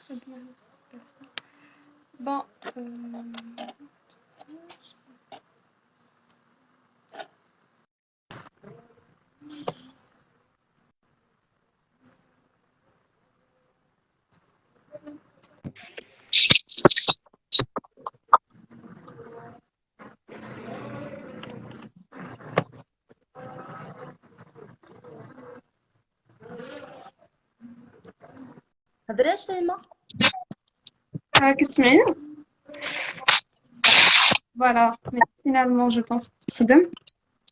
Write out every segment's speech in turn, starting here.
Bon, هضري يا شيماء. كتسمعيني؟ فوالا فينالمون جو بونس تخدم.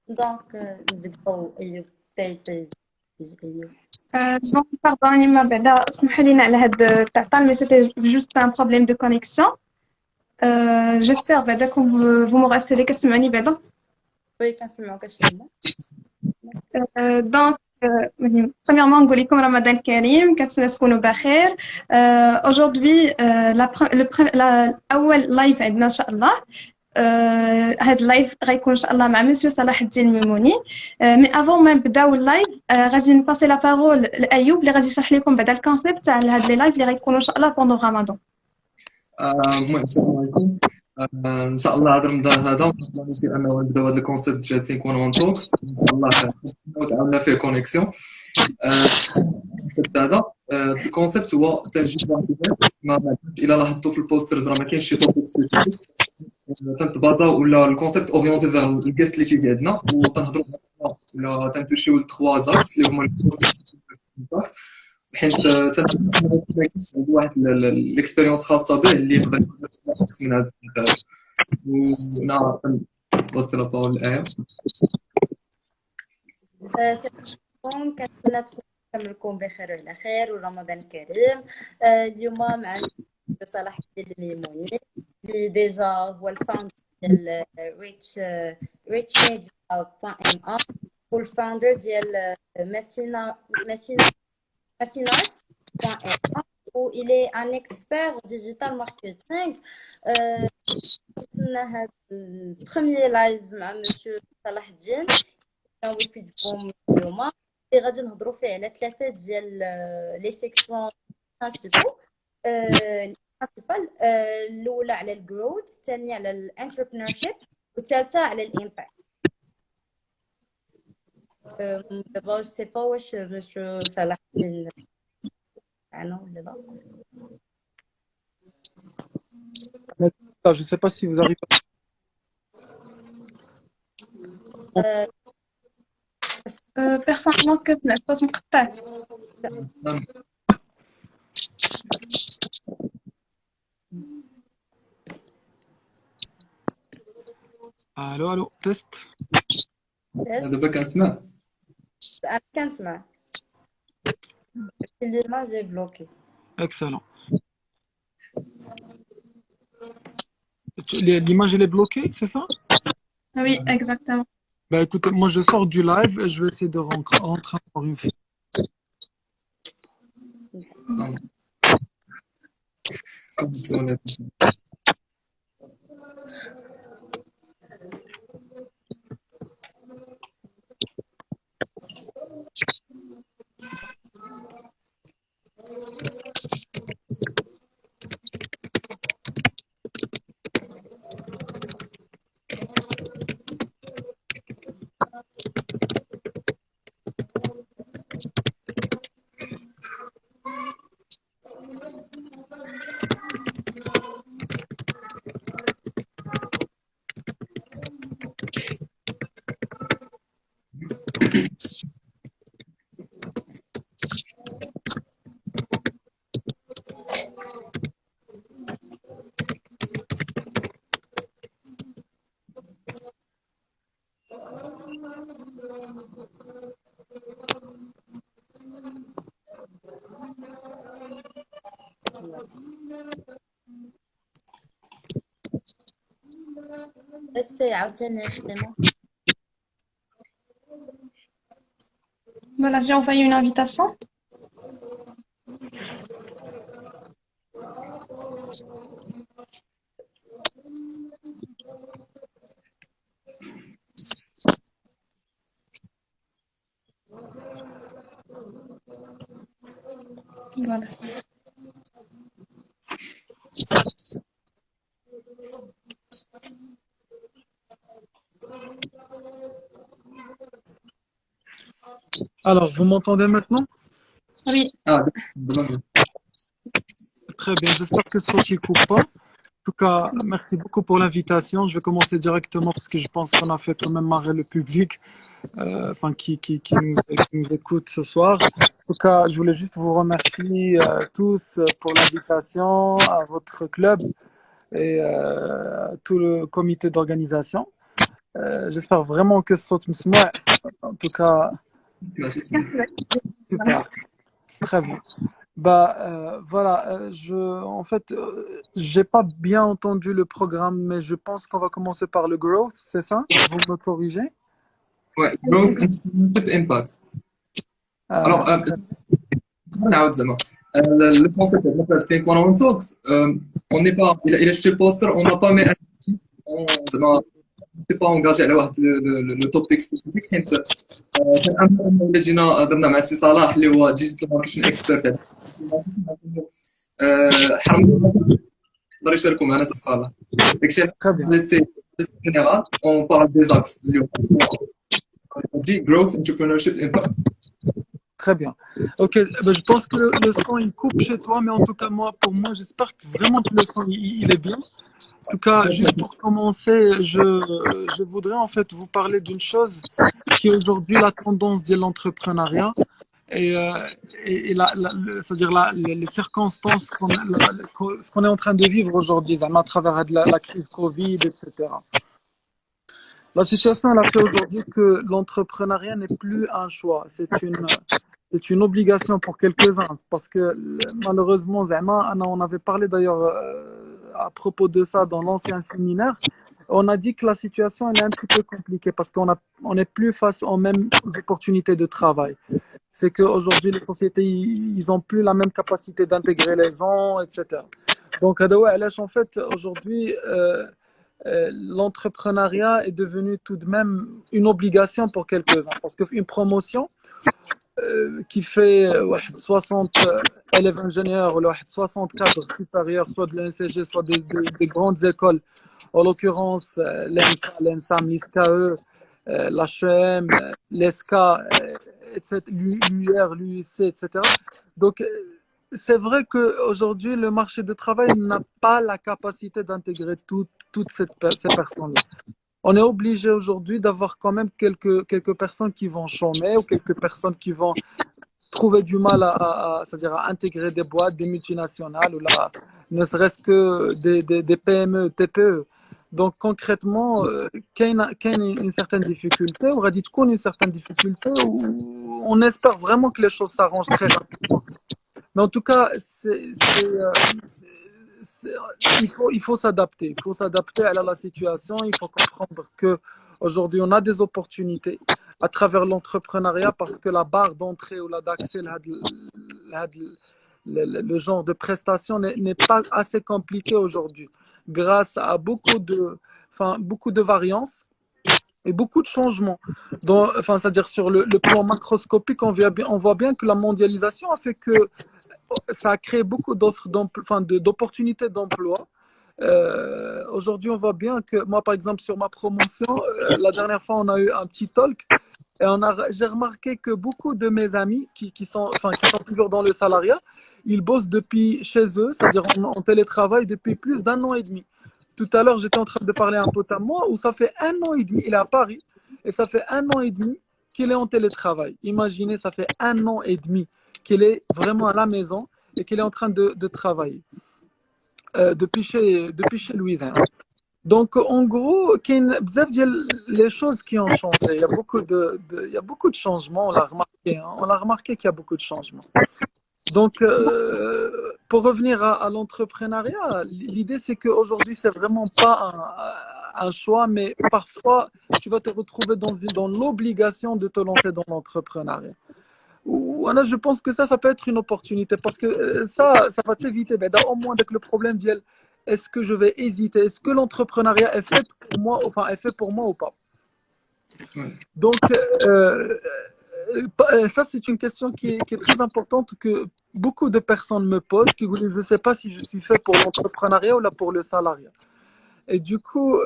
دونك نبداو. ايوب بداي ايوب. دونك باردوني ما بعدا اسمحوا لينا على هاد التعطال مي سيتي جوست ان بروبليم دو كونيكسيون. جيسبر بعدا كون vous me recevez كتسمعوني بعدا. وي كنسمعوك شيماء. دونك premièrement نقول لكم رمضان كريم كنتمنى تكونوا بخير. aujourd'hui اول لايف عندنا ان شاء الله. هاد اللايف غيكون ان شاء الله مع مسيو صلاح الدين الميموني. مي افون ما نبداو اللايف غادي نباسي لا بارول لايوب اللي غادي يشرح لكم بعدا الكونسيبت تاع هاد لي لايف اللي غيكونوا ان شاء الله بوندون رمضان. السلام عليكم. ان شاء الله هذا رمضان هذا نسير انه نبداو هذا الكونسيبت ديال ثينك وان توكس ان شاء الله تعاوننا فيه كونيكسيون. هذا الكونسيبت هو تجربه واحده ما الا لاحظتوا في البوسترز راه ما كاينش شي توبيك سبيسيفيك تنتبازاو ولا الكونسيبت اورينتي فيغ الجيست اللي تيجي عندنا وتنهضروا ولا تنتوشيو للتخوا زاكس اللي هما حيت عنده واحد الاكسبيريونس خاصه به اللي يقدر يكون من هذا الكتاب. وانا نوصل لطول الايه. كنتمنى تكونوا بخير وعلى خير ورمضان كريم. اليوم مع صلاح الدين الميموني اللي ديجا هو الفاوندر ديال ريتش ميديا .ma والفاوندر ديال massinart.ma il est un expert digital marketing. نتمنى هذا البروميير لايف مع مسيو صلاح الدين اللي يفيدكم اليوم اللي غادي نهضروا فيه على ثلاثه ديال لي سيكسيون برينسيبال. الاولى على الجروث، الثانيه على الانتربرينورشيب، والثالثه على الامباكت. دابا جو سي با واش مسيو صلاح الدين معنا ولا لا. Je ne sais pas si vous arrivez. بيرسونيلمون كتسمع الصوت مقطع. Allô, test. دابا كنسمع. انا كنسمع اللي جاي بلوكي. Excellent. L'image elle est bloquée, c'est ça? Oui, exactement. Bah écoutez, moi je sors du live et je vais essayer de rentrer encore une fois. السي عاوتاني شيماء. Voilà, j'ai envoyé une invitation. Voilà. Alors, vous m'entendez maintenant? Oui. Ah, c'est dommage. Très bien, j'espère que ce son ne coupe pas. En tout cas, merci beaucoup pour l'invitation. Je vais commencer directement parce que je pense qu'on a fait quand même marrer le public, enfin qui nous écoute ce soir. En tout cas, je voulais juste vous remercier tous pour l'invitation à votre club et tout le comité d'organisation. J'espère vraiment que ce soit مسموع. En tout cas, ماشي تسمع. super, très bien. Bah voilà, en fait, j'ai pas bien entendu le programme, mais je pense qu'on va commencer par le growth, c'est ça? Vous me corrigez? Ouais, growth entrepreneurship impact. Alors, Très نعاود زعما le concept de Think 101 Talks, on n'est pas, il a acheté le poster, on n'a pas mis un titre, زعما c'est pas engagé على واحد le topic spécifique حيت كان الا جينا درنا مع السي صلاح اللي هو ديجيتال ماركتينغ اكسبيرت حرمنا يقدر يشاركوا معنا السي صلاح داكشي très bien, علاش سي général on parle des axes اليوم دي growth entrepreneurship impact. très bien. Ok, bah, je pense que le son il coupe chez toi, mais en tout cas pour moi, j'espère que vraiment que le son il est bien. En tout cas, juste pour commencer, je voudrais en fait vous parler d'une chose qui est aujourd'hui la tendance de l'entrepreneuriat. Et c'est-à-dire les circonstances ce qu'on est en train de vivre aujourd'hui, à travers la crise Covid, etc. La situation, elle a fait aujourd'hui que l'entrepreneuriat n'est plus un choix, c'est une obligation pour quelques-uns. Parce que malheureusement, on avait parlé d'ailleurs à propos de ça dans l'ancien séminaire. On a dit que la situation elle est un petit peu compliquée parce on n'est plus face aux mêmes opportunités de travail. C'est qu'aujourd'hui, les sociétés, ils n'ont plus la même capacité d'intégrer les gens, etc. Donc, en fait, aujourd'hui, l'entrepreneuriat est devenu tout de même une obligation pour quelques-uns. Parce qu'une promotion qui fait 60 élèves ingénieurs ou 60 cadres supérieurs, soit de l'ENCG, soit des grandes écoles, en l'occurrence l'ENSA, l'ENSAM, l'ISKE, l'HEM, l'ESCA, l'UR, l'UIC, etc. Donc, c'est vrai qu'aujourd'hui, le marché du travail n'a pas la capacité d'intégrer toutes ces personnes-là. On est obligé aujourd'hui d'avoir quand même quelques personnes qui vont chômer ou quelques personnes qui vont trouver du mal c'est-à-dire à intégrer des boîtes, des multinationales ou ne serait-ce que des PME, TPE. Donc concrètement, qu'il y a une certaine difficulté, on dit qu'on a une certaine difficulté, on espère vraiment que les choses s'arrangent très rapidement. Mais en tout cas, il faut s'adapter. Il faut s'adapter à la situation. Il faut comprendre qu'aujourd'hui, on a des opportunités à travers l'entrepreneuriat parce que la barre d'entrée ou d'accès, le genre de prestation n'est pas assez compliqué aujourd'hui. Grâce à beaucoup de variances et beaucoup de changements. C'est-à-dire sur le plan macroscopique, on voit bien que la mondialisation a fait que ça a créé beaucoup d'opportunités d'emploi. Aujourd'hui, on voit bien que moi, par exemple, sur ma promotion, la dernière fois, on a eu un petit talk et j'ai remarqué que beaucoup de mes amis qui sont toujours dans le salariat, ils bossent depuis chez eux, c'est-à-dire en télétravail depuis plus d'un an et demi. Tout à l'heure, j'étais en train de parler à un pote à moi où ça fait un an et demi, il est à Paris, et ça fait un an et demi qu'il est en télétravail. Imaginez, ça fait un an et demi qu'il est vraiment à la maison et qu'il est en train de travailler depuis chez Louise. Donc, en gros, il y a les choses qui ont changé. Il y a beaucoup de changements, on l'a remarqué. On a remarqué qu'il y a beaucoup de changements. Donc, pour revenir à l'entrepreneuriat, l'idée c'est qu'aujourd'hui, c'est vraiment pas un choix, mais parfois, tu vas te retrouver dans l'obligation de te lancer dans l'entrepreneuriat. Je pense que ça peut être une opportunité parce que ça va t'éviter au moins avec le problème d'y aller. Est-ce que je vais hésiter? Est-ce que l'entrepreneuriat est fait pour moi ou pas? Donc, ça, c'est une question qui est très importante que beaucoup de personnes me posent, qui vous disent, je ne sais pas si je suis fait pour l'entrepreneuriat ou là pour le salariat. Et du coup,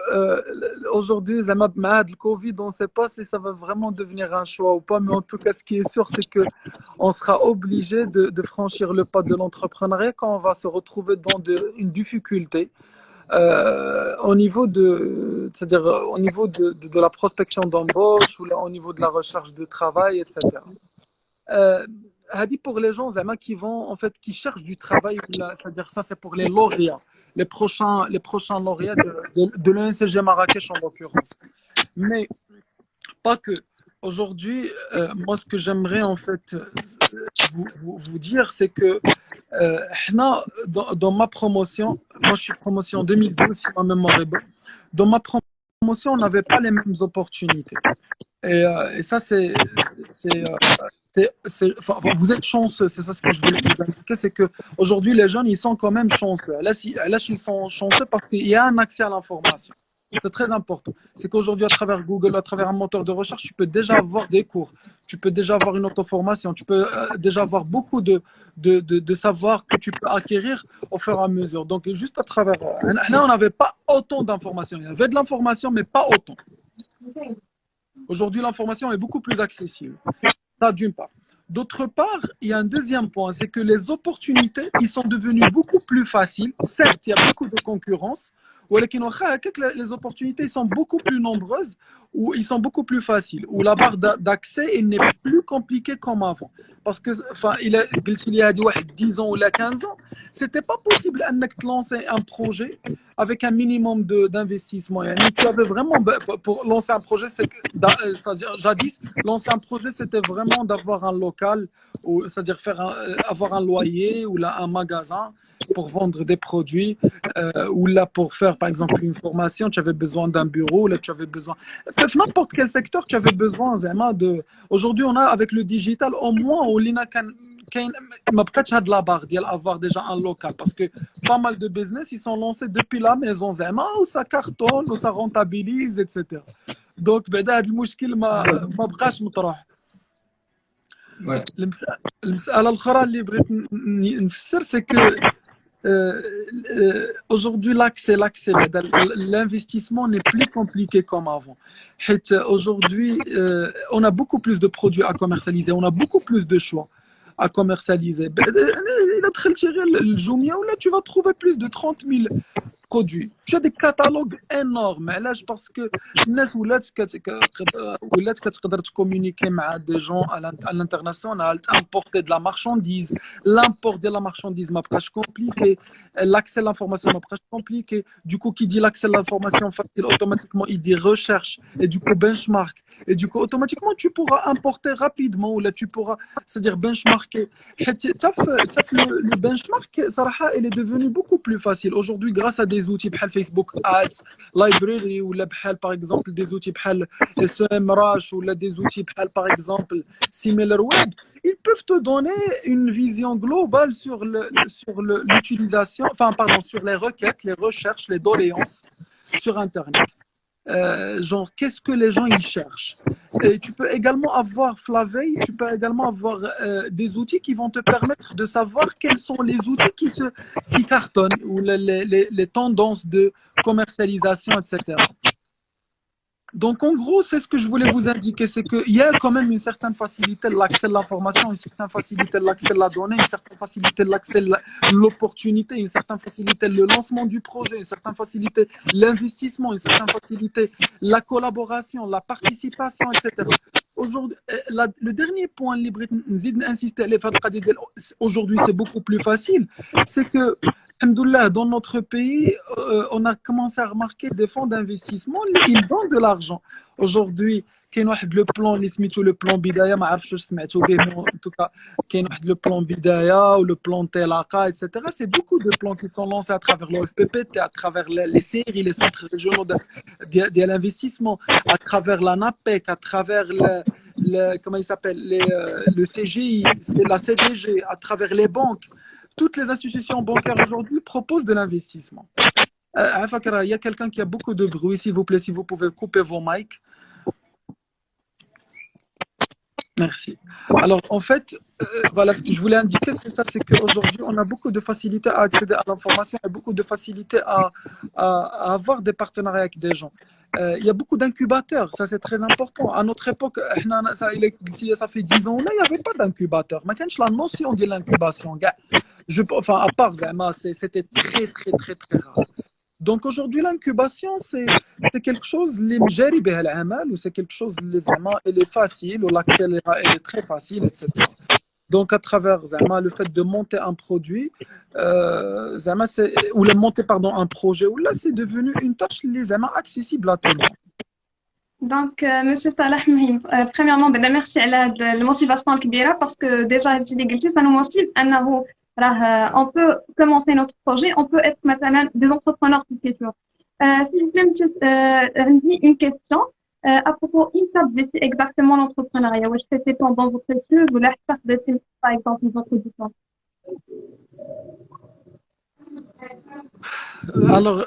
aujourd'hui, avec le Covid, on ne sait pas si ça va vraiment devenir un choix ou pas, mais en tout cas, ce qui est sûr, c'est que on sera obligé de franchir le pas de l'entrepreneuriat quand on va se retrouver dans une difficulté au niveau c'est-à-dire au niveau de la prospection d'embauche ou là, au niveau de la recherche de travail, etc. Hadi pour les gens Zama, qui vont en fait qui cherchent du travail, c'est-à-dire ça c'est pour les lauréats, les prochains lauréats de l'ENCG Marrakech en l'occurrence. Mais pas que. Aujourd'hui, moi ce que j'aimerais en fait vous dire, c'est que dans ma promotion, moi je suis promotion en 2012 si ma mémoire est bonne. Dans ma promotion, on n'avait pas les mêmes opportunités. Et ça, enfin, vous êtes chanceux, c'est ça ce que je voulais vous indiquer, c'est qu'aujourd'hui, les jeunes, ils sont quand même chanceux. Là, ils sont chanceux parce qu'il y a un accès à l'information. C'est très important. C'est qu'aujourd'hui, à travers Google, à travers un moteur de recherche, tu peux déjà avoir des cours, tu peux déjà avoir une auto-formation, tu peux déjà avoir beaucoup de savoir que tu peux acquérir au fur et à mesure. Donc, juste à travers... Là, on n'avait pas autant d'informations. Il y avait de l'information, mais pas autant. Aujourd'hui, l'information est beaucoup plus accessible. Ça, d'une part. D'autre part, il y a un deuxième point, c'est que les opportunités, ils sont devenues beaucoup plus faciles. Certes, il y a beaucoup de concurrence, les opportunités sont beaucoup plus nombreuses ou ils sont beaucoup plus faciles, où la barre d'accès il n'est plus compliquée comme avant. Parce que, enfin, il y a 10 ans ou 15 ans, c'était pas possible de lancer un projet avec un minimum d'investissement. Tu avais vraiment, pour lancer un projet, jadis, lancer un projet, c'était vraiment d'avoir un local, c'est-à-dire avoir un loyer ou là, un magasin pour vendre des produits, ou là pour faire par exemple une formation, tu avais besoin d'un bureau, là tu avais besoin. N'importe quel secteur, tu avais besoin de. Aujourd'hui, on a avec le digital, au moins, on ما بقاتش هاد لا باغ ديال avoir déjà un local parce que pas mal de business ils sont lancés depuis la maison زعما où ça cartonne où ça rentabilise etc. Donc بعد هاد المشكل ما بقاش مطروح. Ouais. المسألة الأخرى اللي بغيت نفسر c'est que aujourd'hui l'investissement n'est plus compliqué comme avant. Aujourd'hui on a beaucoup plus de produits à commercialiser, on a beaucoup plus de choix à commercialiser. Là, tu vas trouver plus de 30 000 produits. Tu as des catalogues énormes. Parce que les gens peuvent communiquer avec des gens à l'international, importer de la marchandise. L'import de la marchandise n'est pas compliqué. L'accès à l'information n'est pas compliqué. Du coup, qui dit l'accès à l'information facile, automatiquement, il dit recherche et du coup benchmark. Et du coup, automatiquement, tu pourras importer rapidement ou là, tu pourras, c'est-à-dire benchmarker. Le benchmark, il est devenu beaucoup plus facile. Aujourd'hui, grâce à des outils comme Facebook Ads, Library, ou là, par exemple, des outils comme SEMrush, ou là, des outils comme, par exemple, SimilarWeb, ils peuvent te donner une vision globale sur l'utilisation, enfin, pardon, sur les requêtes, les recherches, les doléances sur Internet. Genre, qu'est-ce que les gens ils cherchent. Et tu peux également avoir Flavey, tu peux également avoir des outils qui vont te permettre de savoir quels sont les outils qui cartonnent ou les tendances de commercialisation, etc. Donc, en gros, c'est ce que je voulais vous indiquer, c'est qu'il y a quand même une certaine facilité de l'accès à l'information, une certaine facilité de l'accès à la donnée, une certaine facilité de l'accès à l'opportunité, une certaine facilité le lancement du projet, une certaine facilité l'investissement, une certaine facilité la collaboration, la participation, etc. Aujourd'hui, le dernier point, insister, aujourd'hui, c'est beaucoup plus facile, c'est que Alhamdoulilah, dans notre pays, on a commencé à remarquer des fonds d'investissement, ils donnent de l'argent. Aujourd'hui, il y a le plan, le plan Bidaya, en tout cas, il y a le plan Bidaya ou le plan Telaka, etc. C'est beaucoup de plans qui sont lancés à travers l'OFPP, à travers les séries, les centres régionaux de l'investissement, à travers la NAPEC, à travers comment il s'appelle, le CGI, la CDG, à travers les banques. Toutes les institutions bancaires aujourd'hui proposent de l'investissement. Il y a quelqu'un qui a beaucoup de bruit, s'il vous plaît, si vous pouvez couper vos mics. Merci. Alors, en fait, voilà ce que je voulais indiquer, c'est ça, c'est qu'aujourd'hui, on a beaucoup de facilité à accéder à l'information et beaucoup de facilité à avoir des partenariats avec des gens. Il y a beaucoup d'incubateurs, ça c'est très important. À notre époque, ça fait 10 ans, là, il n'y avait pas d'incubateur. Mais quand la notion de l'incubation, gars, enfin, à part, Zama, c'était très, très, très, très rare. Donc aujourd'hui, l'incubation, c'est quelque chose, les مجاري بها العمل, ou c'est quelque chose, les زعما, elle est facile, ou l'accès elle est très facile, etc. Donc à travers زعما, le fait de monter un produit, زعما, ou le monter pardon, un projet, ou là c'est devenu une tâche les زعما, accessible à tout le monde. Donc, Monsieur Salah Mahim, premièrement, merci à la motivation الكبيرة parce que déjà, هادشي اللي قلتي, ça nous motive أنه on peut commencer notre projet, on peut être مثلا des entrepreneurs du futur. S'il vous plaît, Monsieur, عندي une question à propos c'est exactement l'entrepreneuriat. واش c'était pendant votre étude ou là par exemple votre diplôme? Alors,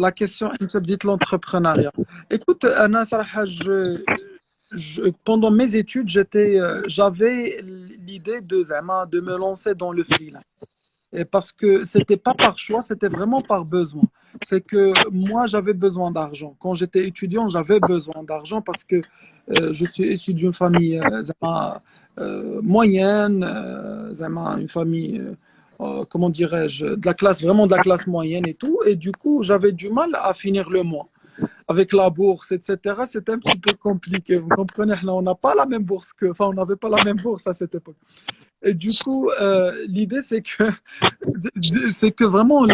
la question, انت بديت l'entrepreneuriat. Écoute, Anna, صراحة, pendant mes études, j'avais l'idée de me lancer dans le freelance. Et parce que c'était pas par choix, c'était vraiment par besoin. C'est que moi, j'avais besoin d'argent. Quand j'étais étudiant, j'avais besoin d'argent parce que je suis issu d'une famille moyenne, une famille, comment dirais-je, de la classe, vraiment de la classe moyenne et tout. Et du coup, j'avais du mal à finir le mois. Avec la bourse, etc., c'était un petit peu compliqué. Vous comprenez, là, on n'a pas la même bourse enfin, on n'avait pas la même bourse à cette époque. Et du coup, l'idée, c'est que vraiment,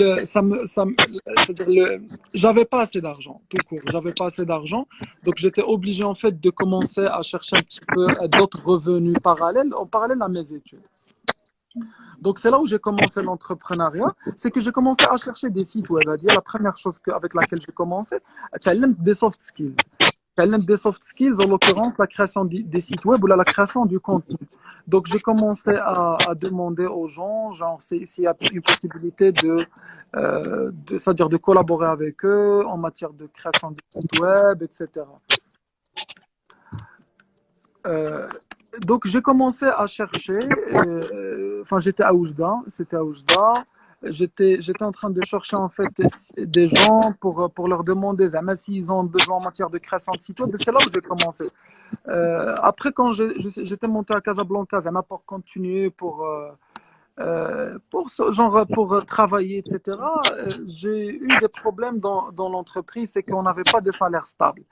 j'avais pas assez d'argent, tout court. J'avais pas assez d'argent. Donc, j'étais obligé, en fait, de commencer à chercher un petit peu d'autres revenus parallèles, en parallèle à mes études. Donc, c'est là où j'ai commencé l'entrepreneuriat. C'est que j'ai commencé à chercher des sites web. La première chose avec laquelle j'ai commencé, des soft skills. Des soft skills, en l'occurrence, la création des sites web ou la création du contenu. Donc, j'ai commencé à demander aux gens, genre, s'il y a une possibilité c'est-à-dire de collaborer avec eux en matière de création de sites web, etc. Donc, j'ai commencé à chercher. Enfin, j'étais à Oujda, c'était à Oujda. J'étais en train de chercher en fait des gens pour leur demander s'ils ont besoin en matière de création de site web. C'est là où j'ai commencé. Après, quand j'étais monté à Casablanca, pour continuer pour travailler, etc., j'ai eu des problèmes dans l'entreprise, c'est qu'on n'avait pas de salaire stable.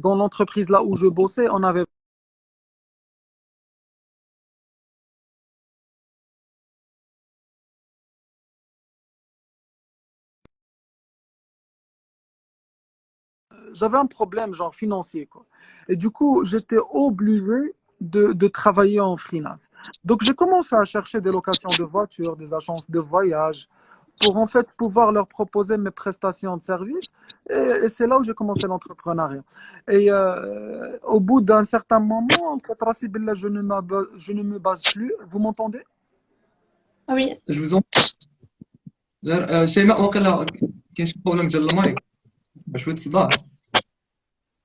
Dans l'entreprise là où je bossais, on avait j'avais un problème genre financier, quoi. Et du coup, j'étais obligé de travailler en freelance. Donc, j'ai commencé à chercher des locations de voitures, des agences de voyage, pour en fait pouvoir leur proposer mes prestations de services. Et c'est là où j'ai commencé l'entrepreneuriat. Et au bout d'un certain moment, je ne me base plus. Vous m'entendez? Oui. Je vous en شيماء واقيلا كاين شي بروبليم ديال المايك شويه صداع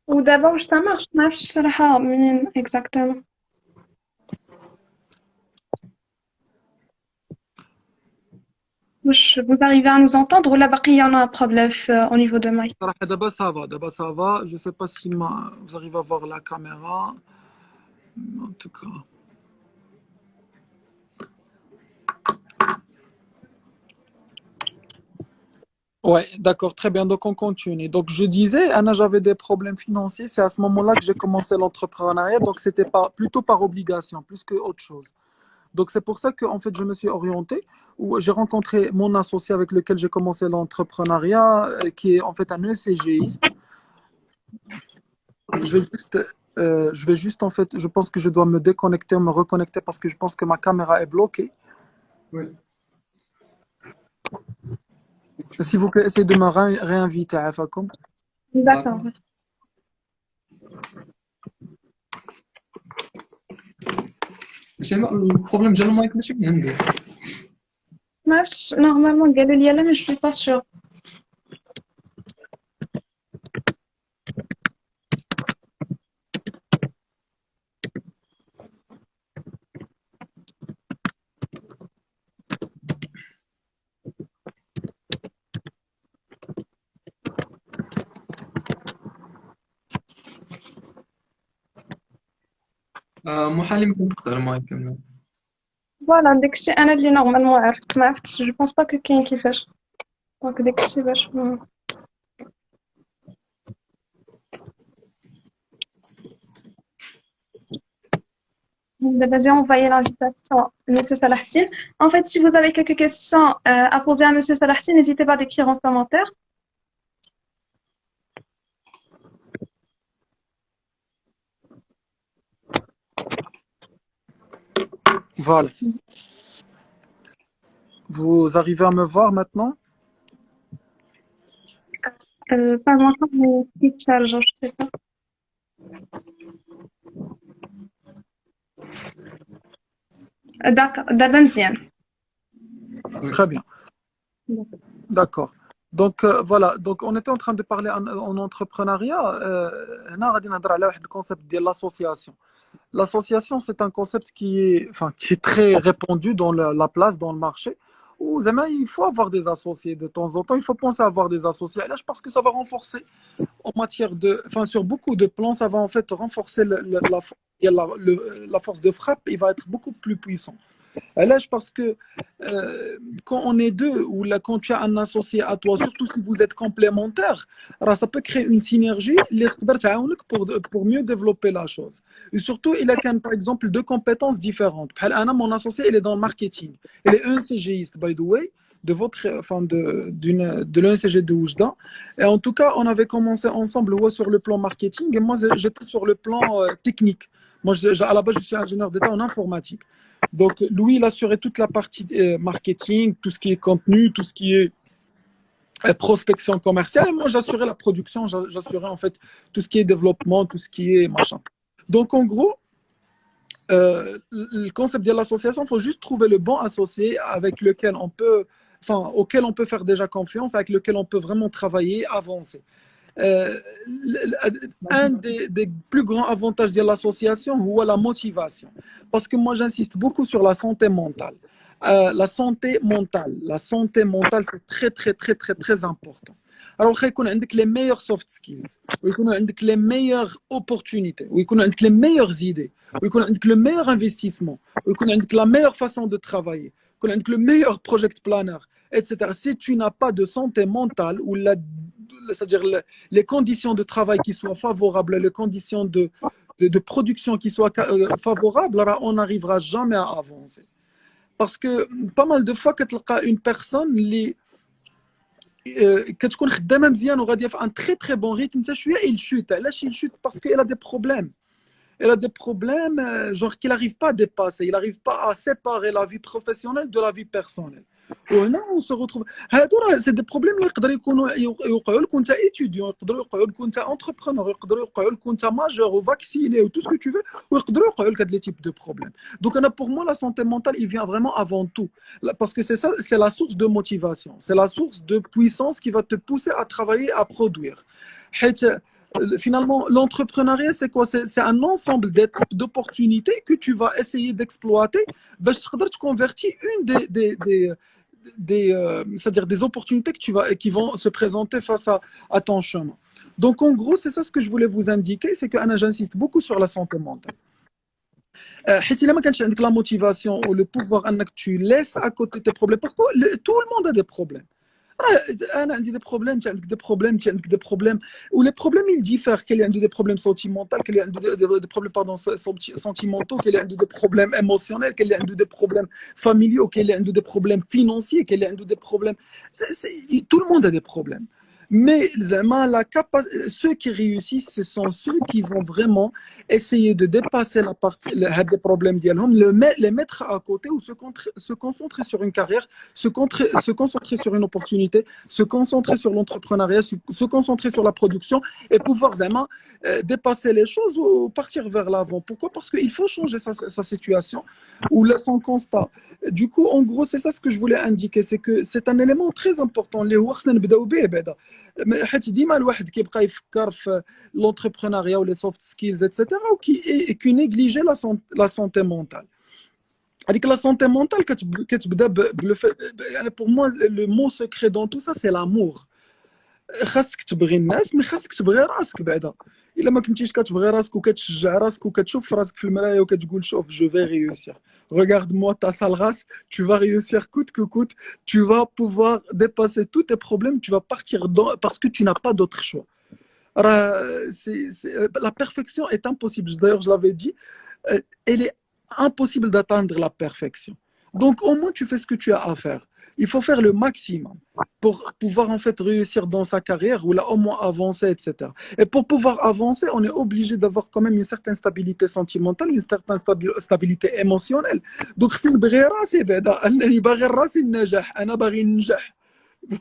ودابا واش ça marche ما عرفتش الصراحة منين exactement. Vous arrivez à nous entendre ou là il y en a un problème au niveau de mic? D'abord ça va. Je ne sais pas si vous arrivez à voir la caméra. En tout cas. Ouais, d'accord, très bien. Donc, on continue. Donc, je disais, Anna, j'avais des problèmes financiers. C'est à ce moment-là que j'ai commencé l'entrepreneuriat. Donc, c'était plutôt par obligation, plus que autre chose. Donc, c'est pour ça que, en fait, je me suis orienté, où j'ai rencontré mon associé avec lequel j'ai commencé l'entrepreneuriat, qui est en fait un ECGiste. Je vais juste, en fait, je pense que je dois me déconnecter, me reconnecter parce que je pense que ma caméra est bloquée. Oui. S'il vous plaît, essayez de me réinviter à Afakom. D'accord. Le problème ديال المايك ماشي من عندي. ما عرفتش نورمالمون قالوا لي لا مي جو سوي با سور. محال يمكن تقطع المايك كمان. فوالا داكشي انا اللي نورمالمون عرفت ما عرفتش جو بونس با كو كاين كيفاش دونك داكشي باش D'abord, j'ai envoyé l'invitation à Monsieur Salahdine. En fait, si vous avez quelques questions à poser à Monsieur Salahdine, n'hésitez pas à d'écrire en commentaire. Voilà. Vous arrivez à me voir maintenant? Pas encore, mais petite charge, je sais pas. D'accord, d'abord مزيان. Très bien. D'accord. Donc voilà, donc on était en train de parler en entrepreneuriat. هنا غادي نهضر على واحد الكونسيبت ديال l'association. L'association, c'est un concept qui est très répandu dans la place, dans le marché. Où il faut avoir des associés de temps en temps. Il faut penser à avoir des associés. Parce que ça va renforcer en matière sur beaucoup de plans, ça va en fait renforcer la force de frappe. Il va être beaucoup plus puissant. Parce que quand on est deux ou là, quand tu as un associé à toi, surtout si vous êtes complémentaires, alors ça peut créer une synergie pour mieux développer la chose. Et surtout, il a par exemple deux compétences différentes. Mon associé, il est dans le marketing. Il est un CGiste, by the way, de l'ENCG de Oujda. Et en tout cas, on avait commencé ensemble sur le plan marketing et moi, j'étais sur le plan technique. Moi, à la base, je suis ingénieur d'État en informatique. Donc, lui, il assurait toute la partie marketing, tout ce qui est contenu, tout ce qui est prospection commerciale. Et moi, j'assurais la production, j'assurais en fait tout ce qui est développement, tout ce qui est machin. Donc, en gros, le concept de l'association, il faut juste trouver le bon associé avec lequel auquel on peut faire déjà confiance, avec lequel on peut vraiment travailler, avancer. Un des plus grands avantages de l'association, c'est la motivation. Parce que moi, j'insiste beaucoup sur la santé mentale. La santé mentale, c'est très, très, très, très, très important. Alors, il faut avoir les meilleurs soft skills, il faut avoir les meilleures opportunités, il faut avoir les meilleures idées, il faut avoir le meilleur investissement, il faut avoir la meilleure façon de travailler, il faut avoir le meilleur project planner, etc. Si tu n'as pas de santé mentale, ou c'est-à-dire les conditions de travail qui soient favorables, les conditions de production qui soient favorables, alors on n'arrivera jamais à avancer. Parce que pas mal de fois, quand tu as une personne qui تكون خدامه مزيان وغاديه في un très très bon rythme, il chute. علاش il chute? Parce qu'il a des problèmes. Il a des problèmes genre qu'il n'arrive pas à dépasser, il n'arrive pas à séparer la vie professionnelle de la vie personnelle. وهنا on se retrouve هادو راه سي دي بروبليم اللي يقدروا يوقعوا لك وانت ايتيديون، يقدروا يوقعوا لك وانت انتربرونور، يقدروا يوقعوا لك وانت ماجور وفاكسيني و tout ce que tu veux، ويقدروا يوقعوا لك هاد لي تيب دو بروبليم. Donc pour moi la santé mentale il vient vraiment avant tout parce que c'est ça, c'est la source de motivation, c'est la source de puissance qui va te pousser à travailler, à produire. Finalement, l'entrepreneuriat, c'est quoi? C'est un ensemble d'opportunités que tu vas essayer d'exploiter. Tu convertis une c'est-à-dire des opportunités qui vont se présenter face à ton chemin. Donc, en gros, c'est ça ce que je voulais vous indiquer, c'est que j'insiste beaucoup sur la santé mentale. حيت الا ما كانش عندك la motivation ou le pouvoir انك tu laisses à côté tes problèmes, parce que tout le monde a des problèmes. انا عندي des problèmes, tu as des problèmes, tu as des problèmes, ou les problèmes ils diffèrent. Qu'il y a des problèmes sentimentaux, qu'il y a des problèmes sentimentaux, qu'il y a des problèmes émotionnels, qu'il y a des problèmes familiaux, qu'il y a des problèmes financiers, qu'il y a des problèmes, tout le monde a des problèmes. Mais ceux qui réussissent, ce sont ceux qui vont vraiment essayer de dépasser les problèmes d'yalhom, les mettre à côté ou se concentrer sur une carrière, se concentrer sur une opportunité, se concentrer sur l'entrepreneuriat, se concentrer sur la production et pouvoir vraiment dépasser les choses ou partir vers l'avant. Pourquoi? Parce qu'il faut changer sa situation ou son constat. Du coup, en gros, c'est ça ce que je voulais indiquer, c'est que c'est un élément très important. حيت ديما الواحد كيبقى يفكر في l'entrepreneuriat ou les soft skills etc et qui néglige la santé mentale. هذيك la santé mentale كتبدا يعني pour moi le mot secret dans tout ça c'est l'amour. خاصك تبغي الناس، مي خاصك تبغي راسك بعدا. الا ما كنتيش كتبغي راسك وكتشجع راسك وكتشوف في راسك في المرايه وكتقول شوف جو في réussir. Regarde-moi ta sale race, tu vas réussir coûte que coûte, tu vas pouvoir dépasser tous tes problèmes, tu vas partir dans, parce que tu n'as pas d'autre choix. La perfection est impossible. D'ailleurs, je l'avais dit, elle est impossible d'atteindre la perfection. Donc, au moins, tu fais ce que tu as à faire. Il faut faire le maximum pour pouvoir en fait réussir dans sa carrière ou là au moins avancer, etc. Et pour pouvoir avancer, on est obligé d'avoir quand même une certaine stabilité sentimentale, une certaine stabilité émotionnelle. Donc, c'est une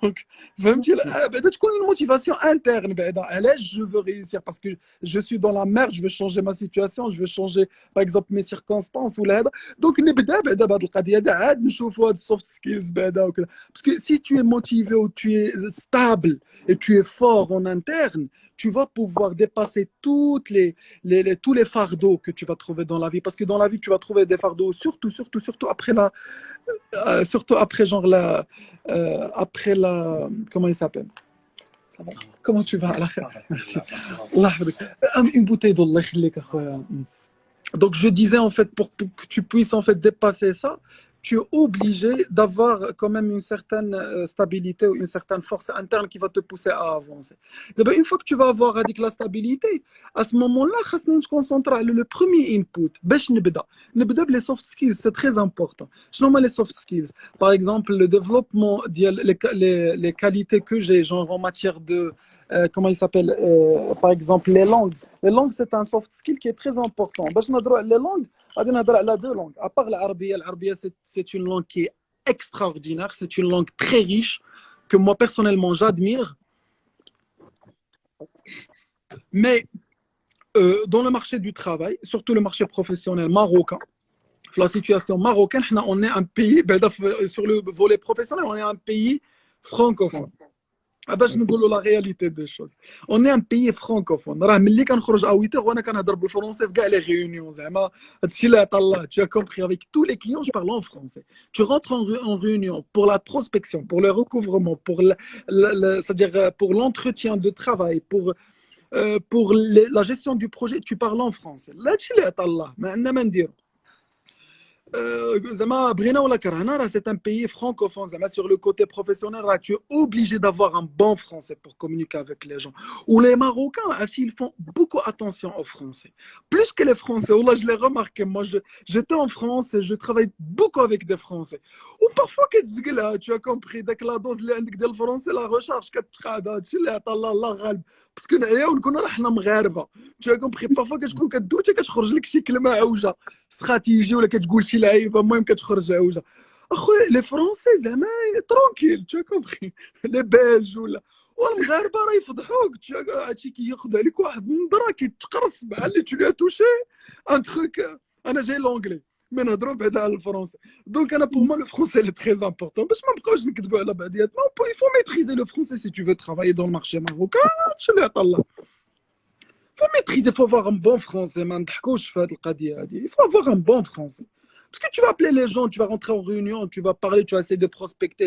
donc, une motivation interne. Je veux réussir parce que je suis dans la merde, je veux changer ma situation, je veux changer, par exemple, mes circonstances. Donc, soft skills. Parce que si tu es motivé ou tu es stable et tu es fort en interne, tu vas pouvoir dépasser tous les fardeaux que tu vas trouver dans la vie. Parce que dans la vie, tu vas trouver des fardeaux, surtout après genre après la comment il s'appelle, ça va, comment tu vas à la fin, merci Allah يحفظك. Une bouteille d'eau الله يخليك اخويا. Donc je disais en fait pour que tu puisses en fait dépasser ça, tu es obligé d'avoir quand même une certaine stabilité ou une certaine force interne qui va te pousser à avancer. Une fois que tu vas avoir avec la stabilité, à ce moment-là, on se concentre sur le premier input. Les soft skills, c'est très important. Je nomme les soft skills. Par exemple, le développement, les qualités que j'ai, genre en matière de, comment il s'appelle, par exemple, les langues. Les langues, c'est un soft skill qui est très important. Les langues, غادي نهضر على deux langues. À part l'arabe, c'est une langue qui est extraordinaire, c'est une langue très riche que moi personnellement j'admire. Mais dans le marché du travail, surtout le marché professionnel marocain, la situation marocaine, on est un pays, sur le volet professionnel, on est un pays francophone. باش نقولوا la réalité des choses. On est un pays francophone. راه ملي كنخرج à 8h وانا كنهضر بالفرنسي في كاع لي réunions زعما هادشي اللي عطا الله. Tu as compris, avec tous les clients je parle en français. Tu rentres en réunion pour la prospection, pour le recouvrement, pour c'est-à-dire pour l'entretien de travail, pour la gestion du projet, tu parles en français. هادشي اللي عطا الله ما عندنا ما نديرو. C'est un pays francophone. Sur le côté professionnel, tu es obligé d'avoir un bon français pour communiquer avec les gens. Ou les Marocains, ils font beaucoup attention aux Français. Plus que les Français. Je l'ai remarqué. Moi, j'étais en France et je travaille beaucoup avec des Français. Ou parfois, tu as compris, dès que la dose de français, la recharge, parce que tu as compris, parfois كتكون كدوتي كتخرج لك شي كلمه عوجه استراتيجي ولا كتقول شي لعيبه المهم كتخرج عوجه اخويا لي فرونسي زعما ترونكيل tu as compris لي بلج ولا والمغاربه راه يفضحوك هادشي كياخذ عليك واحد النظره كيتقرص بحال اللي tu lui as touché un truc. انا جاي لونجلي mais نهضروا بعدا على الفرنسي. Donc انا pour moi le français est très important باش ما نبقاوش نكذبوا على بعضياتنا. Il faut maîtriser le français si tu veux travailler dans le marché marocain. هادشي اللي عطا الله. Il faut maîtriser, il faut avoir un bon français. Il faut avoir un bon français. Parce que tu vas appeler les gens, tu vas rentrer en réunion, tu vas parler, tu vas essayer de prospecter.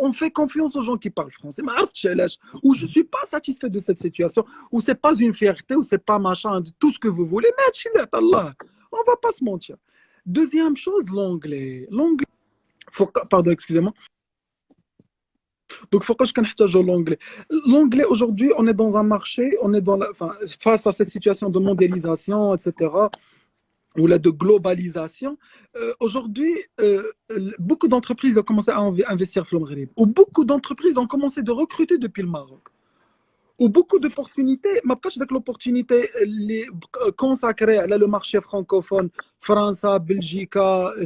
On fait confiance aux gens qui parlent français. Ou je ne suis pas satisfait de cette situation, ou ce n'est pas une fierté, ou ce n'est pas machin, tout ce que vous voulez. Mais on ne va pas se mentir. Deuxième chose, l'anglais. Pardon, excusez-moi. Donc, il faut que je connaisse l'anglais. L'anglais, aujourd'hui, on est dans un marché, on est face à cette situation de mondialisation, etc., ou là, de globalisation. Aujourd'hui, beaucoup d'entreprises ont commencé à investir dans le Maghreb. Ou beaucoup d'entreprises ont commencé de recruter depuis le Maroc. Ou beaucoup d'opportunités, ما بقاش داك l'opportunité اللي consacrée على le marché francophone, France, Belgique,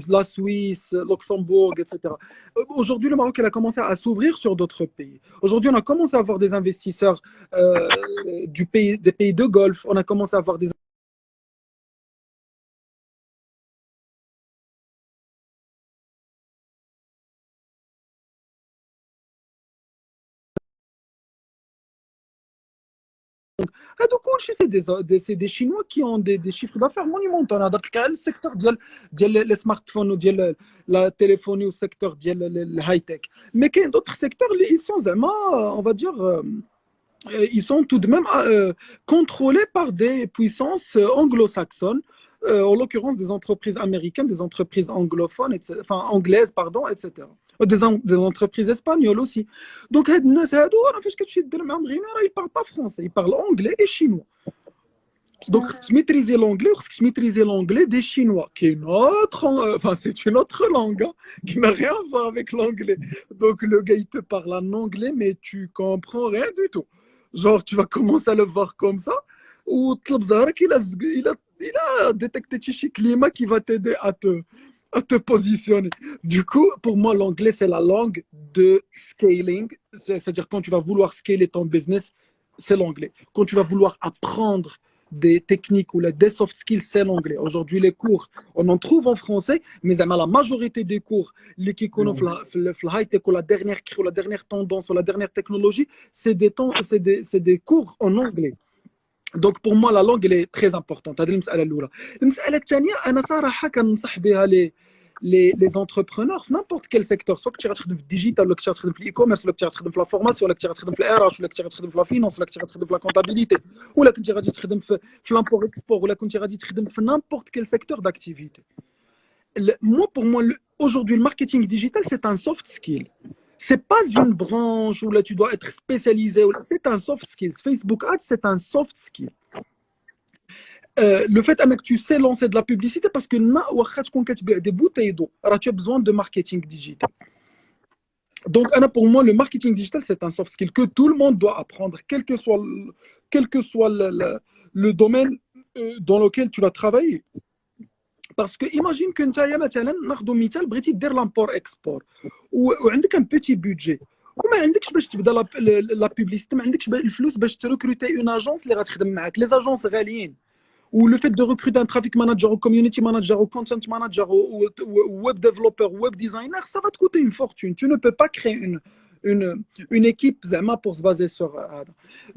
la Suisse, Luxembourg, etc. Aujourd'hui, le Maroc a commencé à s'ouvrir sur d'autres pays. Aujourd'hui, on a commencé à avoir des investisseurs des pays de Golfe, on a commencé à avoir des c'est des Chinois qui ont des chiffres d'affaires monumentaux. Le secteur des smartphones ou de la téléphonie, ou le secteur du high-tech. Mais il y a d'autres secteurs, ils sont, on va dire, ils sont tout de même contrôlés par des puissances anglo-saxonnes, en l'occurrence des entreprises américaines, des entreprises anglophones, etc., enfin anglaises, pardon, etc. Des entreprises espagnoles aussi. Donc, ils ne parlent pas français, ils parlent anglais et chinois. Donc, tu maîtriser l'anglais, tu maîtriser l'anglais des Chinois, qui est une autre, enfin, c'est une autre langue hein, qui n'a rien à voir avec l'anglais. Donc, le gars, il te parle en anglais, mais tu comprends rien du tout. Genre, tu vas commencer à le voir comme ça, ou il a détecté un climat qui va t'aider à te positionner. Du coup, pour moi, l'anglais, c'est la langue de scaling. C'est-à-dire, quand tu vas vouloir scaler ton business, c'est l'anglais. Quand tu vas vouloir apprendre des techniques ou des soft skills, c'est l'anglais. Aujourd'hui, les cours, on en trouve en français, mais la majorité des cours, les qui connaissent le high-tech ou la dernière tendance ou la dernière technologie, c'est des cours en anglais. Donc, pour moi, la langue, elle est très importante. هذه المسألة الأولى. المسألة الثانية أنا صراحة كننصح بها les entrepreneurs في n'importe quel secteur, soit que tu vas تخدم في الديجيتال ولا que tu vas تخدم في الاي-كوميرس ولا que tu vas تخدم في لا فورماسيون ولا que tu vas تخدم في الار اش ولا que tu vas تخدم في لا فينانس ولا que tu vas تخدم في لا كونتابيليتي ولا كنتي غادي تخدم في لامبور اكسبور ولا كنتي غادي تخدم في n'importe quel secteur d'activité. Moi, pour moi, aujourd'hui, le marketing digital, c'est un soft skill. C'est pas une branche où là tu dois être spécialisé. C'est un soft skill. Facebook Ads, c'est un soft skill. Le fait que tu sais lancer de la publicité parce que des bouteilles d'eau, tu as besoin de marketing digital. Donc, pour moi, le marketing digital, c'est un soft skill que tout le monde doit apprendre, quel que soit le domaine dans lequel tu vas travailler. Parce que imagine que tu as l'import-export ou tu as un petit budget. وما عندكش باش تبدا لا بوبليسيتي ما عندكش الفلوس باش تريكروتي اون اجونس اللي غتخدم معاك لي اجونس غاليين ou le fait de recruter un traffic manager ou community manager ou content manager ou web developer ou web designer, ça va te coûter une fortune. Tu ne peux pas créer une équipe pour se baser sur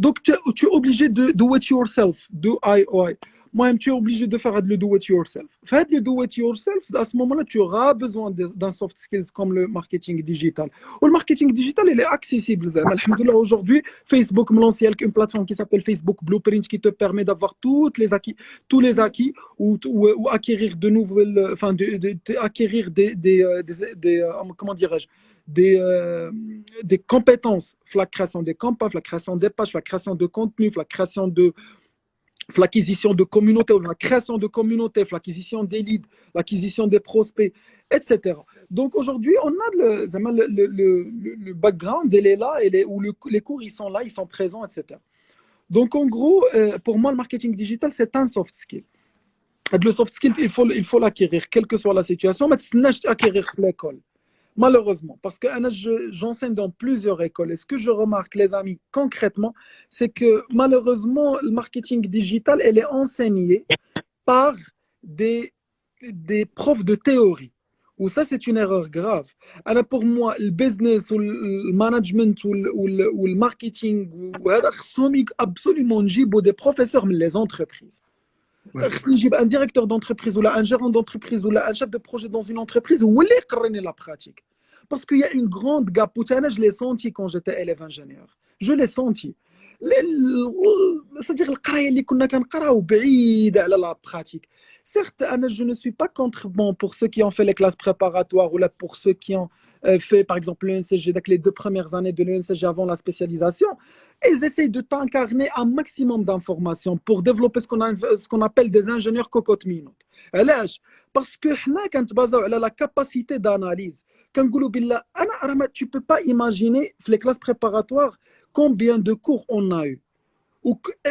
donc tu es obligé de do it yourself, do IOI. Moi, tu es obligé de faire le do it yourself. Faire le do it yourself, à ce moment-là, tu auras besoin d'un soft skills comme le marketing digital. Ou le marketing digital, il est accessible. Alhamdoulilah, aujourd'hui, Facebook me lance une plateforme qui s'appelle Facebook Blueprint qui te permet d'avoir tous les acquis ou acquérir de nouvelles, enfin, acquérir comment dirais-je, des compétences, la création des campagnes, la création des pages, la création de contenu, la création de l'acquisition de communautés, la création de communautés, l'acquisition des leads, l'acquisition des prospects, etc. Donc aujourd'hui, on a le background, il est là, où les cours ils sont là, ils sont présents, etc. Donc en gros, pour moi, le marketing digital, c'est un soft skill. Le soft skill, il faut l'acquérir, quelle que soit la situation, mais tu ne peux acquérir l'école. Malheureusement, parce que j'enseigne dans plusieurs écoles. Et ce que je remarque, les amis, concrètement, c'est que malheureusement, le marketing digital, elle est enseignée par des profs de théorie. Ou ça, c'est une erreur grave. Alors pour moi, le business ou le management ou le marketing, absolument des professeurs, mais les entreprises. Un directeur d'entreprise ou un gérant d'entreprise ou un chef de projet dans une entreprise où il est la pratique. Parce qu'il y a une grande gap. Je l'ai senti quand j'étais élève ingénieur. Je l'ai senti. C'est-à-dire la pratique. Certes, je ne suis pas contre pour ceux qui ont fait les classes préparatoires ou là pour ceux qui ont fait par exemple l'ENCG, les 2 premières années de l'ENCG avant la spécialisation. Ils essayent de t'incarner un maximum d'informations pour développer ce qu'on appelle des ingénieurs cocotte minute. Parce que quand la capacité d'analyse, tu ne peux pas imaginer les classes préparatoires combien de cours on a eu.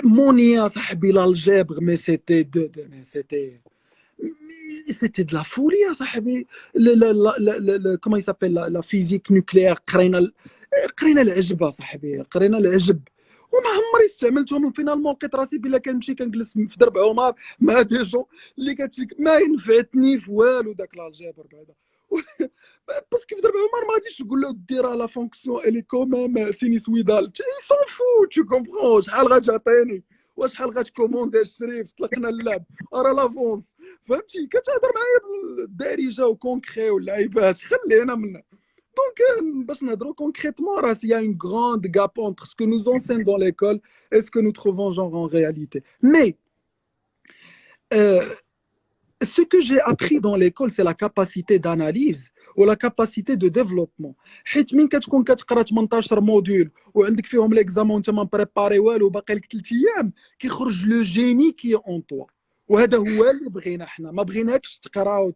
Monia, l'algèbre, mais c'était de la folie, comment il s'appelle la physique nucléaire, قرينا العجبه صاحبي قرينا العجب وما عمري استعملتهم فينالمون لقيت راسي بلا كنمشي كنجلس في درب عمر مع دي جون اللي كتشيك ما ينفعتني في والو داك الالجبر بعدا باسكو في درب عمر ما غاديش تقول له ديرها لا فونكسيون الي كومام سينيسويدال سون فو تو كومبرون شحال غتعطيني وشحال غتكوموندي الشريف طلقنا اللعب راه لافونس فهمتي كتهضر معايا بالدارجه وكونكري واللعيبات خلينا منها باش نهضروا concrètement, il y a une grande gap entre ce que nous enseignent dans l'école et ce que nous trouvons genre en réalité. Mais euh, ce que j'ai appris dans l'école, c'est la capacité d'analyse ou la capacité de développement. حيت من كتكون كتقرا 18 موديول وعندك فيهم ليكزامان وانت ما بريباري والو باقي لك 3 ايام كيخرج لو جيني كي اون توا. وهذا هو اللي بغينا حنا، ما بغيناكش تقرا